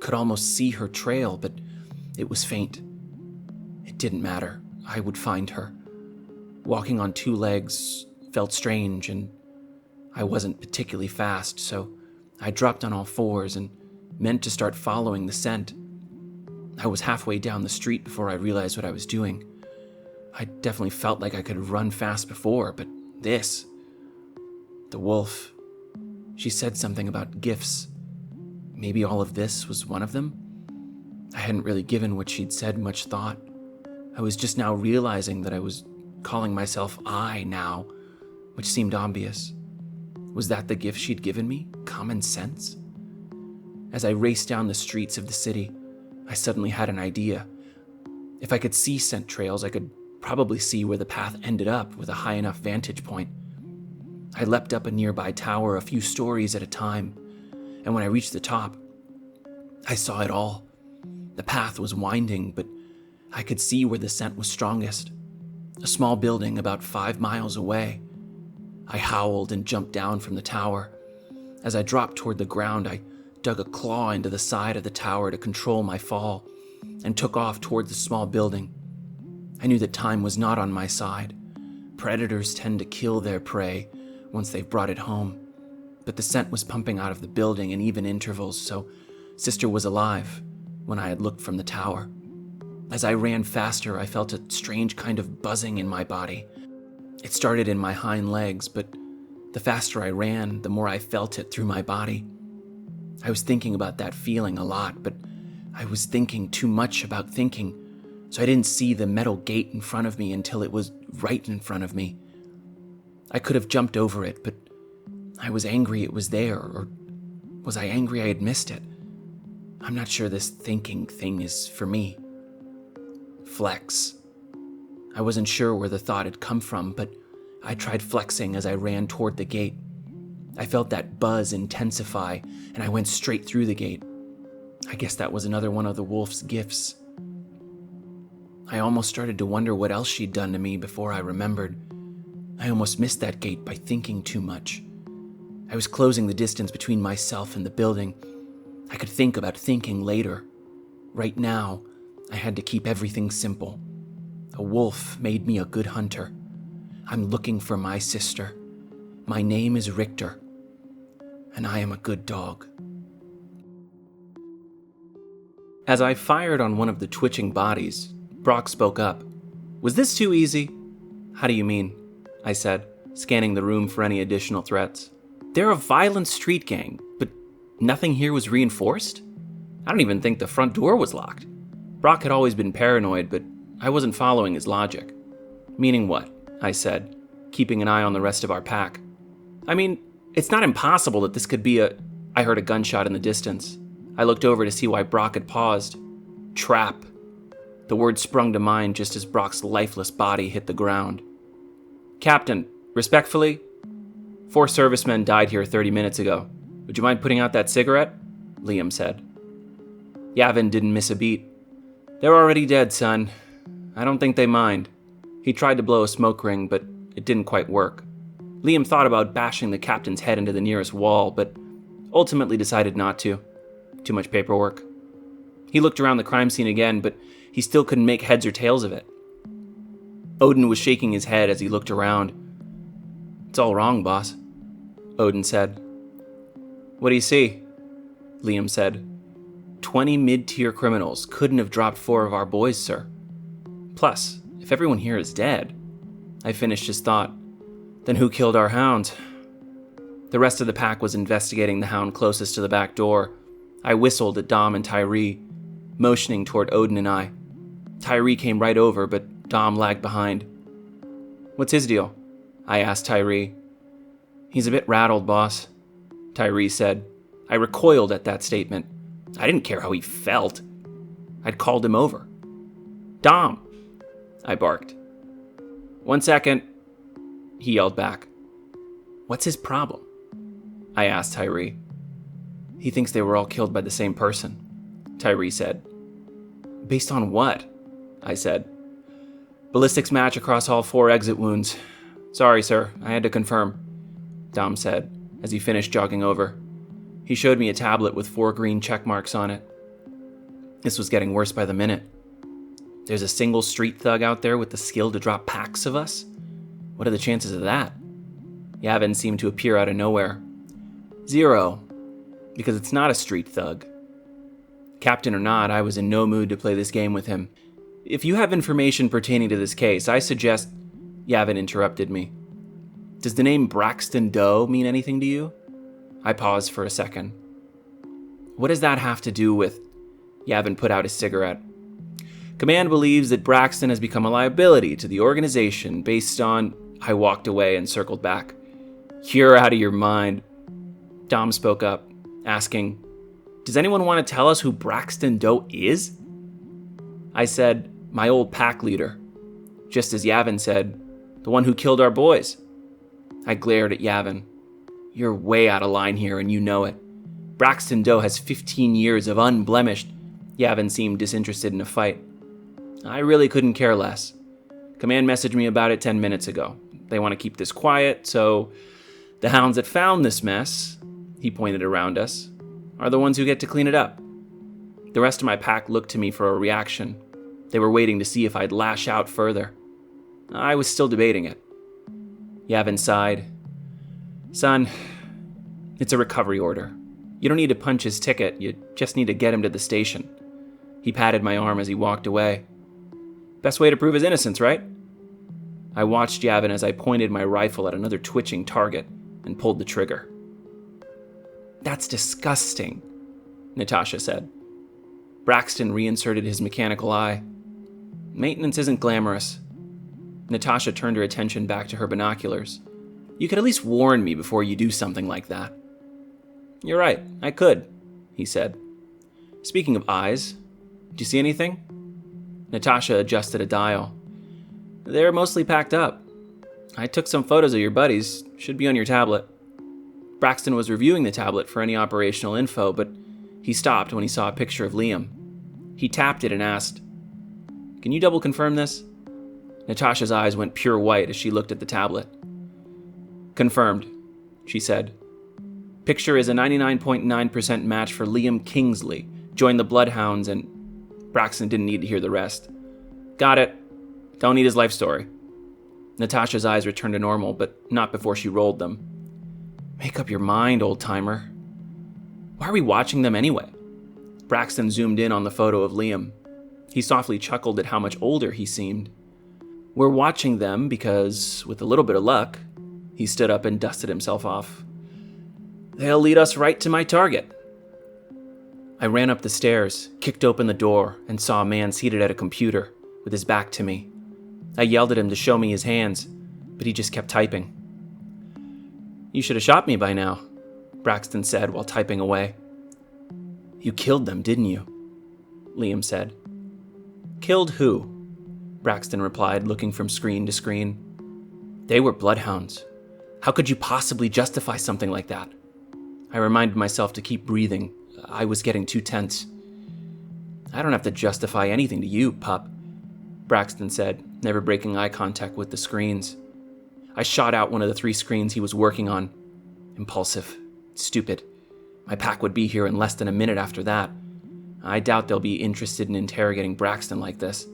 could almost see her trail, but it was faint. It didn't matter. I would find her. Walking on two legs felt strange, and I wasn't particularly fast, so I dropped on all fours and meant to start following the scent. I was halfway down the street before I realized what I was doing. I definitely felt like I could run fast before, but this... The wolf. She said something about gifts. Maybe all of this was one of them? I hadn't really given what she'd said much thought. I was just now realizing that I was calling myself I now, which seemed obvious. Was that the gift she'd given me? Common sense? As I raced down the streets of the city, I suddenly had an idea. If I could see scent trails, I could probably see where the path ended up with a high enough vantage point. I leapt up a nearby tower a few stories at a time, and when I reached the top, I saw it all. The path was winding, but I could see where the scent was strongest. A small building about 5 miles away. I howled and jumped down from the tower. As I dropped toward the ground, I dug a claw into the side of the tower to control my fall and took off toward the small building. I knew that time was not on my side. Predators tend to kill their prey once they've brought it home, but the scent was pumping out of the building in even intervals, so Sister was alive when I had looked from the tower. As I ran faster, I felt a strange kind of buzzing in my body. It started in my hind legs, but the faster I ran, the more I felt it through my body. I was thinking about that feeling a lot, but I was thinking too much about thinking, so I didn't see the metal gate in front of me until it was right in front of me. I could have jumped over it, but I was angry it was there, or was I angry I had missed it? I'm not sure this thinking thing is for me. Flex. I wasn't sure where the thought had come from, but I tried flexing as I ran toward the gate. I felt that buzz intensify, and I went straight through the gate. I guess that was another one of the wolf's gifts. I almost started to wonder what else she'd done to me before I remembered. I almost missed that gate by thinking too much. I was closing the distance between myself and the building. I could think about thinking later. Right now, I had to keep everything simple. A wolf made me a good hunter. I'm looking for my sister. My name is Richter, and I am a good dog. As I fired on one of the twitching bodies, Brock spoke up. Was this too easy? How do you mean? I said, scanning the room for any additional threats. They're a violent street gang, but nothing here was reinforced? I don't even think the front door was locked. Brock had always been paranoid, but I wasn't following his logic. Meaning what? I said, keeping an eye on the rest of our pack. I mean, it's not impossible that this could be I heard a gunshot in the distance. I looked over to see why Brock had paused. Trap. The word sprung to mind just as Brock's lifeless body hit the ground. Captain, respectfully, 4 servicemen died here 30 minutes ago. Would you mind putting out that cigarette? Liam said. Yavin didn't miss a beat. They're already dead, son. I don't think they mind. He tried to blow a smoke ring, but it didn't quite work. Liam thought about bashing the captain's head into the nearest wall, but ultimately decided not to. Too much paperwork. He looked around the crime scene again, but he still couldn't make heads or tails of it. Odin was shaking his head as he looked around. It's all wrong, boss, Odin said. What do you see? Liam said. 20 mid-tier criminals couldn't have dropped 4 of our boys, sir. Plus, if everyone here is dead, I finished his thought. Then who killed our hound? The rest of the pack was investigating the hound closest to the back door. I whistled at Dom and Tyree, motioning toward Odin and I. Tyree came right over, but Dom lagged behind. What's his deal? I asked Tyree. He's a bit rattled, boss, Tyree said. I recoiled at that statement. I didn't care how he felt. I'd called him over. Dom, I barked. 1 second, he yelled back. What's his problem? I asked Tyree. He thinks they were all killed by the same person, Tyree said. Based on what? I said. Ballistics match across all 4 exit wounds. Sorry, sir, I had to confirm, Dom said, as he finished jogging over. He showed me a tablet with 4 green check marks on it. This was getting worse by the minute. There's a single street thug out there with the skill to drop packs of us? What are the chances of that? Yavin seemed to appear out of nowhere. 0, because it's not a street thug. Captain or not, I was in no mood to play this game with him. If you have information pertaining to this case, I suggest... Yavin interrupted me. Does the name Braxton Doe mean anything to you? I paused for a second. What does that have to do with... Yavin put out his cigarette. Command believes that Braxton has become a liability to the organization based on... I walked away and circled back. You're out of your mind. Dom spoke up, asking, does anyone want to tell us who Braxton Doe is? I said, my old pack leader. Just as Yavin said, the one who killed our boys. I glared at Yavin. You're way out of line here and you know it. Braxton Doe has 15 years of unblemished... Yavin seemed disinterested in a fight. I really couldn't care less. Command messaged me about it 10 minutes ago. They want to keep this quiet, so... The hounds that found this mess, he pointed around us, are the ones who get to clean it up. The rest of my pack looked to me for a reaction. They were waiting to see if I'd lash out further. I was still debating it. Yavin sighed. Son, it's a recovery order. You don't need to punch his ticket, you just need to get him to the station. He patted my arm as he walked away. Best way to prove his innocence, right? I watched Yavin as I pointed my rifle at another twitching target and pulled the trigger. That's disgusting, Natasha said. Braxton reinserted his mechanical eye. Maintenance isn't glamorous. Natasha turned her attention back to her binoculars. You could at least warn me before you do something like that. You're right, I could, he said. Speaking of eyes, did you see anything? Natasha adjusted a dial. They're mostly packed up. I took some photos of your buddies. Should be on your tablet. Braxton was reviewing the tablet for any operational info, but he stopped when he saw a picture of Liam. He tapped it and asked, Can you double confirm this? Natasha's eyes went pure white as she looked at the tablet. Confirmed, she said. Picture is a 99.9% match for Liam Kingsley. Joined the Bloodhounds and... Braxton didn't need to hear the rest. Got it. Don't need his life story. Natasha's eyes returned to normal, but not before she rolled them. Make up your mind, old-timer. Why are we watching them anyway? Braxton zoomed in on the photo of Liam. He softly chuckled at how much older he seemed. We're watching them because, with a little bit of luck, he stood up and dusted himself off. They'll lead us right to my target. I ran up the stairs, kicked open the door, and saw a man seated at a computer, with his back to me. I yelled at him to show me his hands, but he just kept typing. You should have shot me by now, Braxton said while typing away. You killed them, didn't you? Liam said. Killed who? Braxton replied, looking from screen to screen. They were bloodhounds. How could you possibly justify something like that? I reminded myself to keep breathing. I was getting too tense. I don't have to justify anything to you, pup, Braxton said, never breaking eye contact with the screens. I shot out one of the 3 screens he was working on. Impulsive. Stupid. My pack would be here in less than a minute after that. I doubt they'll be interested in interrogating Braxton like this.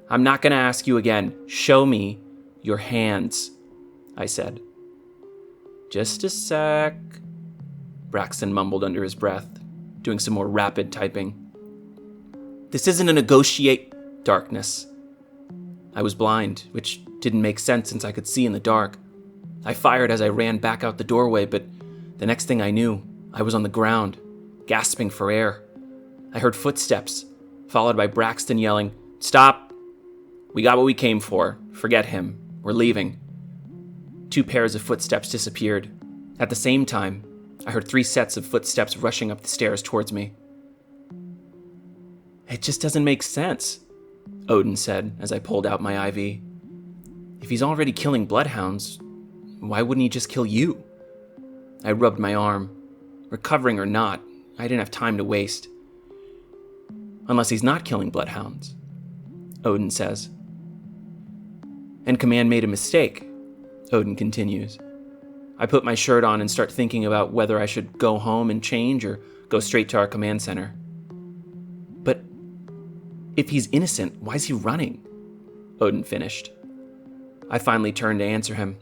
I'm not going to ask you again. Show me your hands, I said. Just a sec, Braxton mumbled under his breath, doing some more rapid typing. This isn't a negotiate... Darkness. I was blind, which didn't make sense since I could see in the dark. I fired as I ran back out the doorway, but the next thing I knew, I was on the ground, gasping for air. I heard footsteps, followed by Braxton yelling, Stop! We got what we came for. Forget him. We're leaving. 2 pairs of footsteps disappeared. At the same time, I heard 3 sets of footsteps rushing up the stairs towards me. It just doesn't make sense, Odin said as I pulled out my IV. If he's already killing bloodhounds, why wouldn't he just kill you? I rubbed my arm. Recovering or not, I didn't have time to waste. Unless he's not killing bloodhounds, Odin says. And Command made a mistake, Odin continues. I put my shirt on and start thinking about whether I should go home and change or go straight to our command center. But if he's innocent, why is he running? Odin finished. I finally turned to answer him.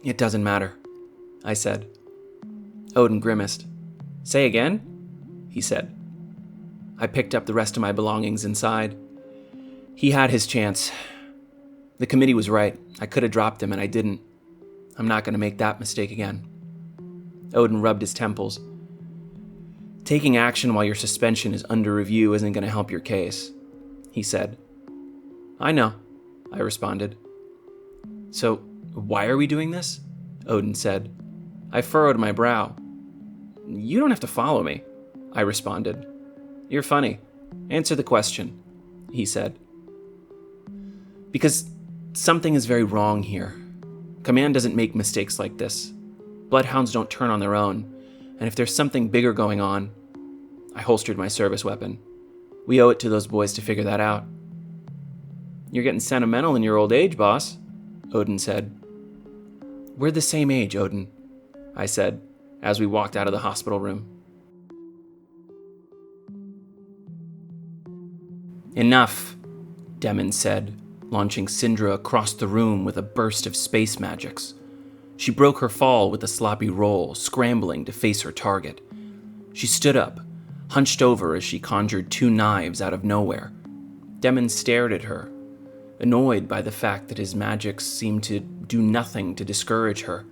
It doesn't matter, I said. Odin grimaced. Say again? He said. I picked up the rest of my belongings inside. He had his chance. The committee was right. I could have dropped him, and I didn't. I'm not going to make that mistake again. Odin rubbed his temples. Taking action while your suspension is under review isn't going to help your case, he said. I know, I responded. So, why are we doing this? Odin said. I furrowed my brow. You don't have to follow me, I responded. You're funny. Answer the question, he said. Because something is very wrong here. Command doesn't make mistakes like this. Bloodhounds don't turn on their own, and if there's something bigger going on, I holstered my service weapon. We owe it to those boys to figure that out. You're getting sentimental in your old age, boss, Odin said. We're the same age, Odin, I said, as we walked out of the hospital room. Enough, Demon said, launching Syndra across the room with a burst of space magics. She broke her fall with a sloppy roll, scrambling to face her target. She stood up, hunched over as she conjured 2 knives out of nowhere. Demon stared at her, annoyed by the fact that his magics seemed to do nothing to discourage her.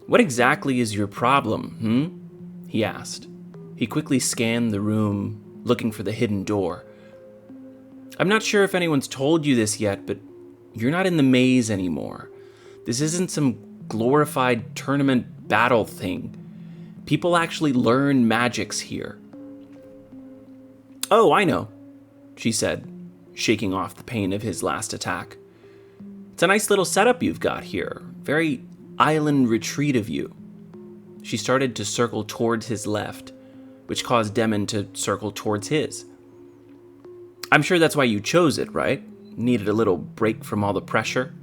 What exactly is your problem, he asked. He quickly scanned the room, looking for the hidden door. I'm not sure if anyone's told you this yet, but you're not in the maze anymore. This isn't some glorified tournament battle thing. People actually learn magics here. Oh, I know, she said, shaking off the pain of his last attack. It's a nice little setup you've got here. Very island retreat of you. She started to circle towards his left, which caused Demon to circle towards his. I'm sure that's why you chose it, right? Needed a little break from all the pressure?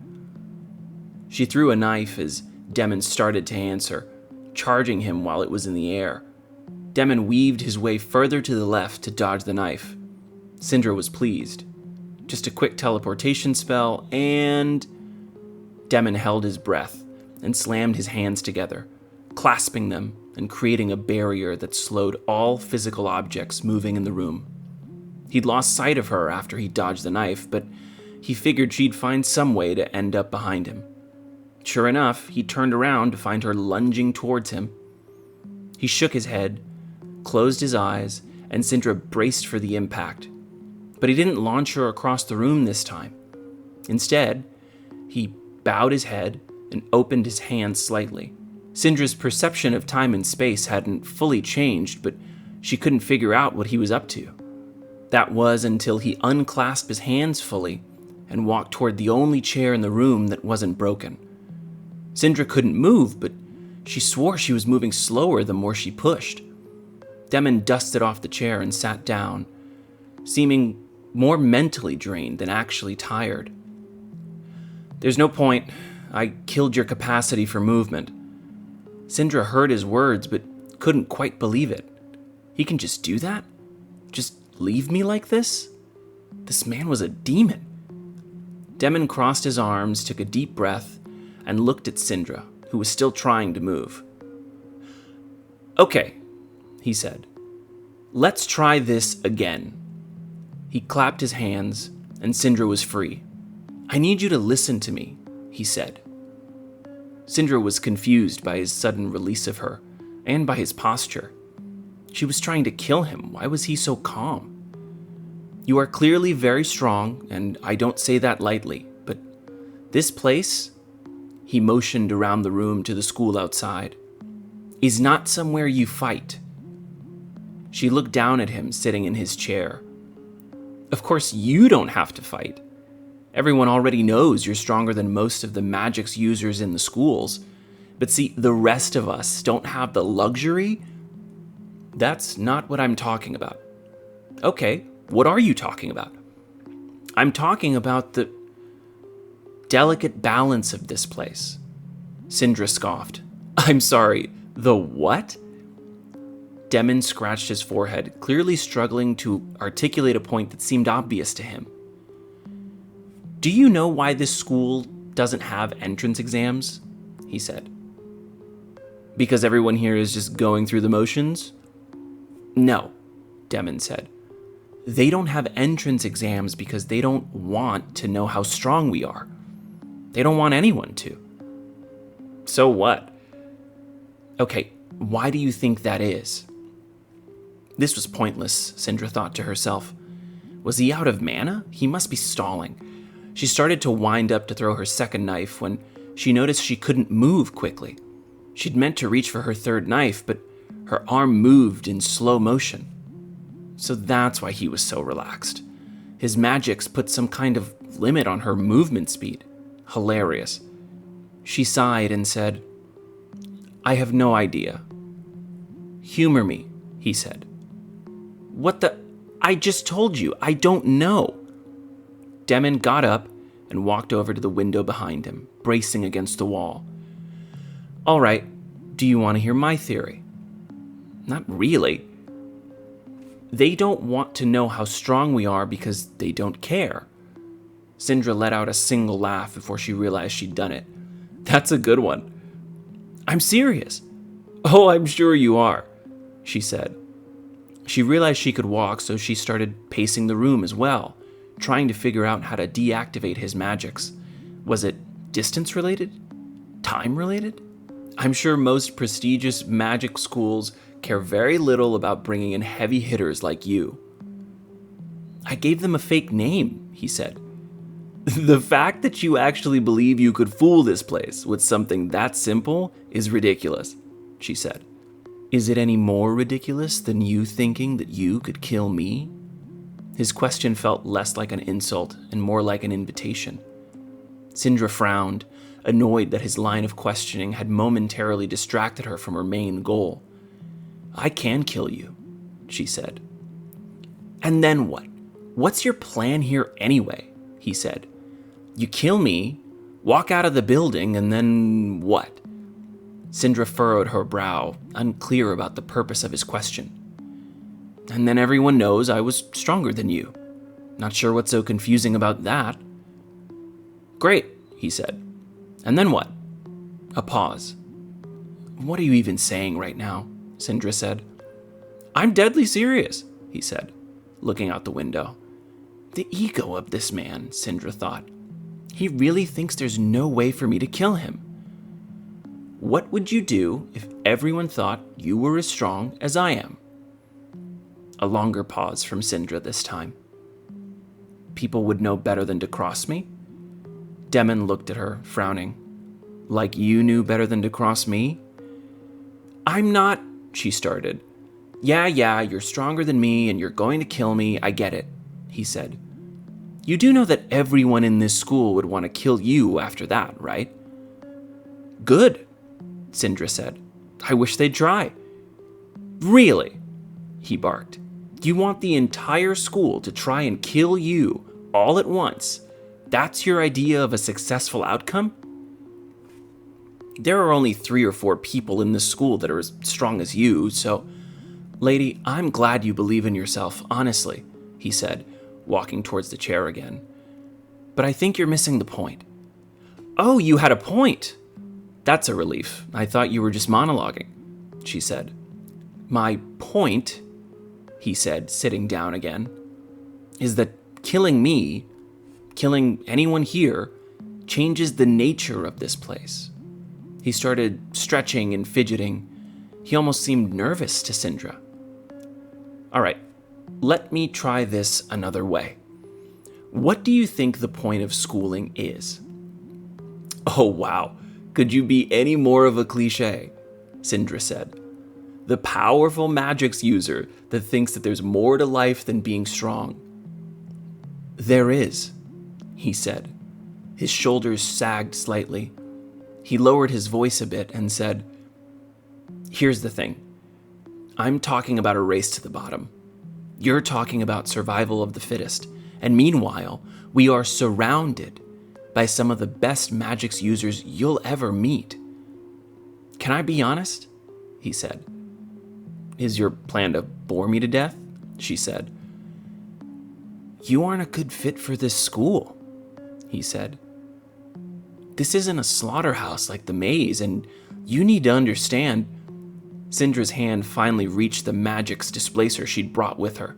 She threw a knife as Demon started to answer, charging him while it was in the air. Demon weaved his way further to the left to dodge the knife. Syndra was pleased. Just a quick teleportation spell, and... Demon held his breath and slammed his hands together, clasping them and creating a barrier that slowed all physical objects moving in the room. He'd lost sight of her after he dodged the knife, but he figured she'd find some way to end up behind him. Sure enough, he turned around to find her lunging towards him. He shook his head, closed his eyes, and Syndra braced for the impact. But he didn't launch her across the room this time. Instead, he bowed his head and opened his hands slightly. Syndra's perception of time and space hadn't fully changed, but she couldn't figure out what he was up to. That was until he unclasped his hands fully and walked toward the only chair in the room that wasn't broken. Syndra couldn't move, but she swore she was moving slower the more she pushed. Demon dusted off the chair and sat down, seeming more mentally drained than actually tired. There's no point. I killed your capacity for movement. Syndra heard his words, but couldn't quite believe it. He can just do that? Just leave me like this? This man was a demon. Demon crossed his arms, took a deep breath, and looked at Syndra, who was still trying to move. Okay, he said. Let's try this again. He clapped his hands, and Syndra was free. I need you to listen to me, he said. Syndra was confused by his sudden release of her, and by his posture. She was trying to kill him. Why was he so calm? You are clearly very strong, and I don't say that lightly, but this place, he motioned around the room to the school outside, is not somewhere you fight. She looked down at him sitting in his chair. Of course, you don't have to fight. Everyone already knows you're stronger than most of the magics users in the schools. But see, the rest of us don't have the luxury. That's not what I'm talking about. Okay, what are you talking about? I'm talking about the delicate balance of this place. Syndra scoffed. I'm sorry, the what? Demon scratched his forehead, clearly struggling to articulate a point that seemed obvious to him. Do you know why this school doesn't have entrance exams? He he said. Because everyone here is just going through the motions? No, Demon said. They don't have entrance exams because they don't want to know how strong we are. They don't want anyone to. So what? Okay, why do you think that is? This was pointless, Sindra thought to herself. Was he out of mana? He must be stalling. She started to wind up to throw her second knife when she noticed she couldn't move quickly. She'd meant to reach for her third knife, but her arm moved in slow motion. So that's why he was so relaxed. His magics put some kind of limit on her movement speed. Hilarious. She sighed and said, I have no idea. Humor me, he said. What the? I just told you, I don't know. Demon got up and walked over to the window behind him, bracing against the wall. All right, do you want to hear my theory? Not really. They don't want to know how strong we are because they don't care. Sindra let out a single laugh before she realized she'd done it. That's a good one. I'm serious. Oh, I'm sure you are, she said. She realized she could walk, so she started pacing the room as well, trying to figure out how to deactivate his magics. Was it distance-related? Time-related? I'm sure most prestigious magic schools care very little about bringing in heavy hitters like you. I gave them a fake name, he said. The fact that you actually believe you could fool this place with something that simple is ridiculous, she said. Is it any more ridiculous than you thinking that you could kill me? His question felt less like an insult and more like an invitation. Sindra frowned, annoyed that his line of questioning had momentarily distracted her from her main goal. I can kill you, she said. And then what? What's your plan here anyway? He said. You kill me, walk out of the building, and then what? Sindra furrowed her brow, unclear about the purpose of his question. And then everyone knows I was stronger than you. Not sure what's so confusing about that. Great, he said. And then what? A pause. What are you even saying right now? Sindra said. I'm deadly serious, he said, looking out the window. The ego of this man, Sindra thought. He really thinks there's no way for me to kill him. What would you do if everyone thought you were as strong as I am? A longer pause from Sindra this time. People would know better than to cross me? Demon looked at her, frowning. Like you knew better than to cross me? I'm not, she started. Yeah, you're stronger than me and you're going to kill me, I get it, he said. You do know that everyone in this school would want to kill you after that, right? Good, Sindra said. I wish they'd try. Really? He barked. You want the entire school to try and kill you all at once? That's your idea of a successful outcome? There are only 3 or 4 people in this school that are as strong as you, so... Lady, I'm glad you believe in yourself, honestly, he said, walking towards the chair again. But I think you're missing the point. Oh, you had a point! That's a relief. I thought you were just monologuing, she said. My point, he said, sitting down again, is that killing me, killing anyone here, changes the nature of this place. He started stretching and fidgeting. He almost seemed nervous to Sindra. All right, let me try this another way. What do you think the point of schooling is? Oh, wow. Could you be any more of a cliche? Sindra said. The powerful magics user that thinks that there's more to life than being strong. There is, he said. His shoulders sagged slightly. He lowered his voice a bit and said, Here's the thing. I'm talking about a race to the bottom. You're talking about survival of the fittest. And meanwhile, we are surrounded by some of the best magics users you'll ever meet. Can I be honest? He said. Is your plan to bore me to death? She said. You aren't a good fit for this school, he said. This isn't a slaughterhouse like the maze, and you need to understand. Syndra's hand finally reached the magic's displacer she'd brought with her.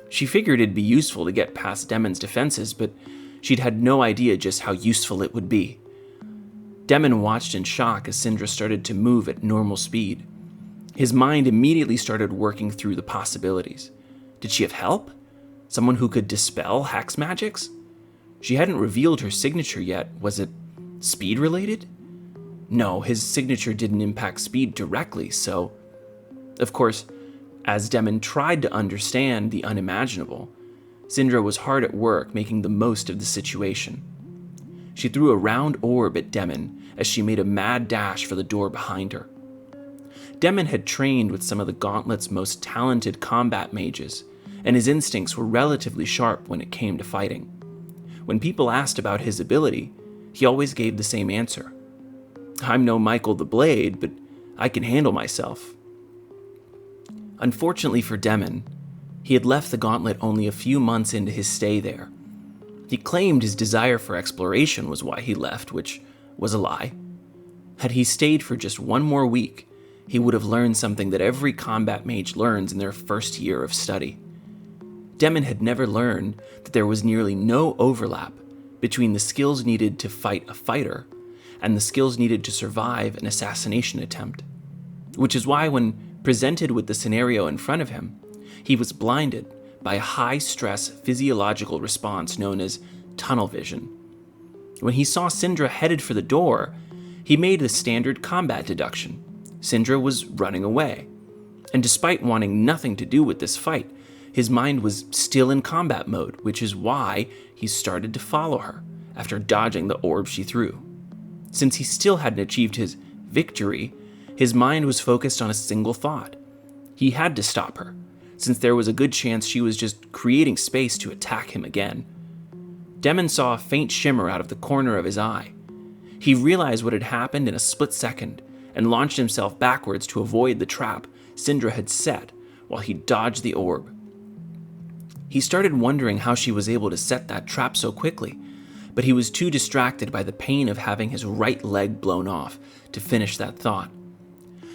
She figured it'd be useful to get past Demon's defenses, but she'd had no idea just how useful it would be. Demon watched in shock as Syndra started to move at normal speed. His mind immediately started working through the possibilities. Did she have help? Someone who could dispel Hex magics? She hadn't revealed her signature yet. Was it speed-related? No, his signature didn't impact speed directly, so... Of course, as Demon tried to understand the unimaginable, Syndra was hard at work making the most of the situation. She threw a round orb at Demon as she made a mad dash for the door behind her. Demon had trained with some of the Gauntlet's most talented combat mages, and his instincts were relatively sharp when it came to fighting. When people asked about his ability, he always gave the same answer. I'm no Michael the Blade, but I can handle myself. Unfortunately for Demon, he had left the Gauntlet only a few months into his stay there. He claimed his desire for exploration was why he left, which was a lie. Had he stayed for just one more week, he would have learned something that every combat mage learns in their first year of study. Demon had never learned that there was nearly no overlap between the skills needed to fight a fighter and the skills needed to survive an assassination attempt, which is why when presented with the scenario in front of him, he was blinded by a high-stress physiological response known as tunnel vision. When he saw Syndra headed for the door, he made the standard combat deduction. Syndra was running away, and despite wanting nothing to do with this fight, his mind was still in combat mode, which is why he started to follow her after dodging the orb she threw. Since he still hadn't achieved his victory, his mind was focused on a single thought. He had to stop her, since there was a good chance she was just creating space to attack him again. Demon saw a faint shimmer out of the corner of his eye. He realized what had happened in a split second and launched himself backwards to avoid the trap Syndra had set while he dodged the orb. He started wondering how she was able to set that trap so quickly, but he was too distracted by the pain of having his right leg blown off to finish that thought.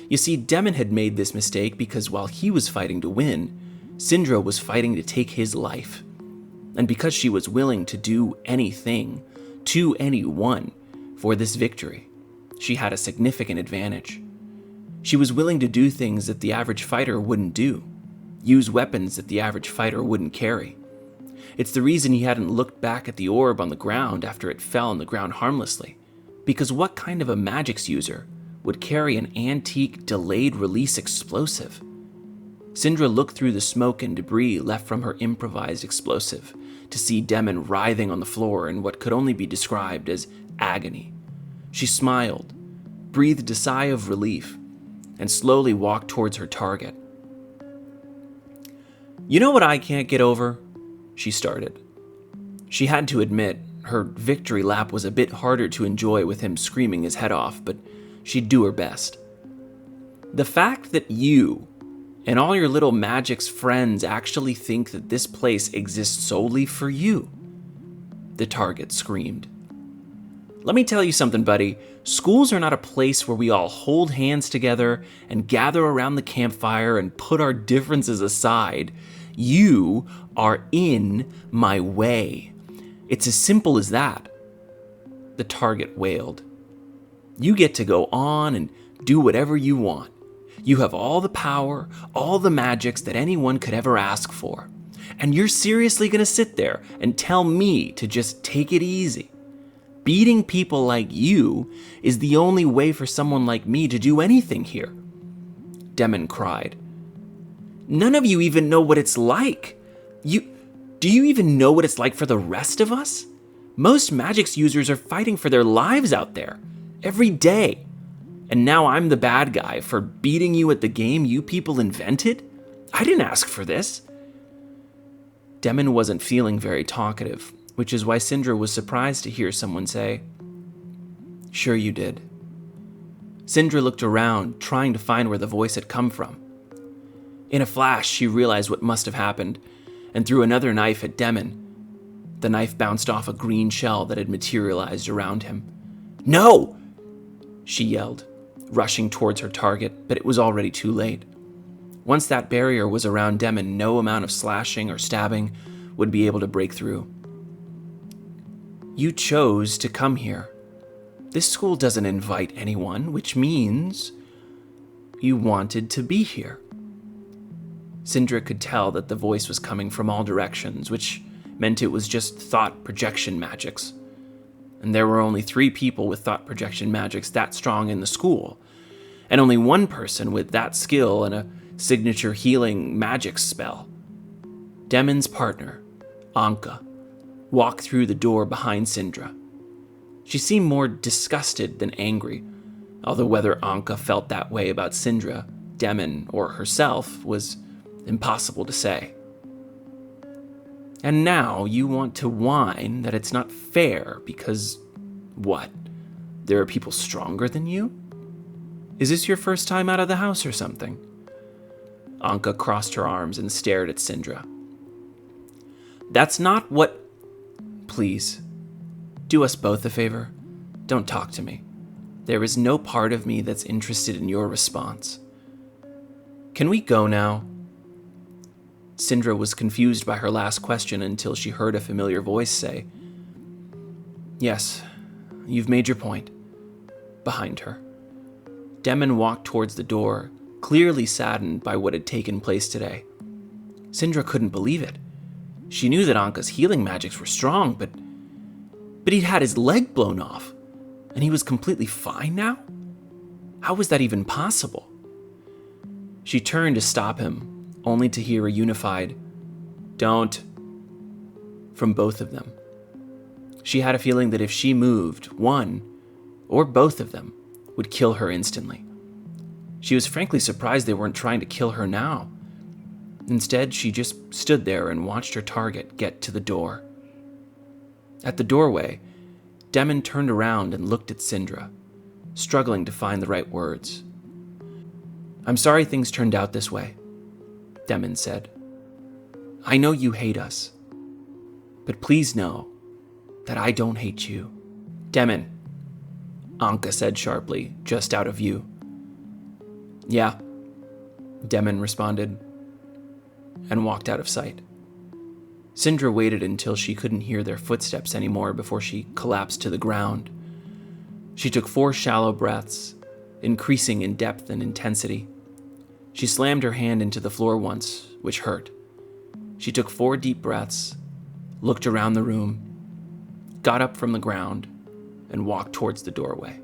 You see, Demon had made this mistake because while he was fighting to win, Syndra was fighting to take his life. And because she was willing to do anything, to anyone, for this victory, she had a significant advantage. She was willing to do things that the average fighter wouldn't do, use weapons that the average fighter wouldn't carry. It's the reason he hadn't looked back at the orb on the ground after it fell on the ground harmlessly, because what kind of a magics user would carry an antique delayed release explosive? Syndra looked through the smoke and debris left from her improvised explosive to see Demon writhing on the floor in what could only be described as agony. She smiled, breathed a sigh of relief, and slowly walked towards her target. You know what I can't get over? She started. She had to admit, her victory lap was a bit harder to enjoy with him screaming his head off, but she'd do her best. The fact that you and all your little Magic's friends actually think that this place exists solely for you, the target screamed. Let me tell you something, buddy. Schools are not a place where we all hold hands together and gather around the campfire and put our differences aside. You are in my way. It's as simple as that. The target wailed. You get to go on and do whatever you want. You have all the power, all the magics that anyone could ever ask for. And you're seriously going to sit there and tell me to just take it easy. Beating people like you is the only way for someone like me to do anything here. Demon cried. None of you even know what it's like. Do you even know what it's like for the rest of us? Most magics users are fighting for their lives out there, every day. And now I'm the bad guy for beating you at the game you people invented? I didn't ask for this. Demon wasn't feeling very talkative, which is why Syndra was surprised to hear someone say, Sure you did. Syndra looked around, trying to find where the voice had come from. In a flash, she realized what must have happened, and threw another knife at Demon. The knife bounced off a green shell that had materialized around him. No! She yelled, rushing towards her target, but it was already too late. Once that barrier was around Demon, no amount of slashing or stabbing would be able to break through. You chose to come here. This school doesn't invite anyone, which means you wanted to be here. Sindra could tell that the voice was coming from all directions, which meant it was just thought projection magics. And there were only 3 people with thought projection magics that strong in the school, and only one person with that skill and a signature healing magic spell. Demon's partner, Anka, walked through the door behind Sindra. She seemed more disgusted than angry, although whether Anka felt that way about Sindra, Demon, or herself was impossible to say. And now you want to whine that it's not fair because, what, there are people stronger than you? Is this your first time out of the house or something? Anka crossed her arms and stared at Sindra. That's not what... Please, do us both a favor. Don't talk to me. There is no part of me that's interested in your response. Can we go now? Sindra was confused by her last question until she heard a familiar voice say, Yes, you've made your point. Behind her. Demon walked towards the door, clearly saddened by what had taken place today. Sindra couldn't believe it. She knew that Anka's healing magics were strong, but he'd had his leg blown off, and he was completely fine now? How was that even possible? She turned to stop him, only to hear a unified, "Don't," from both of them. She had a feeling that if she moved, one, or both of them, would kill her instantly. She was frankly surprised they weren't trying to kill her now. Instead, she just stood there and watched her target get to the door. At the doorway, Demon turned around and looked at Sindra, struggling to find the right words. "I'm sorry things turned out this way," Demon said. "I know you hate us, but please know that I don't hate you." "Demon," Anka said sharply, just out of view. "Yeah," Demon responded, and walked out of sight. Sindra waited until she couldn't hear their footsteps anymore before she collapsed to the ground. She took 4 shallow breaths, increasing in depth and intensity. She slammed her hand into the floor once, which hurt. She took 4 deep breaths, looked around the room, got up from the ground, and walked towards the doorway.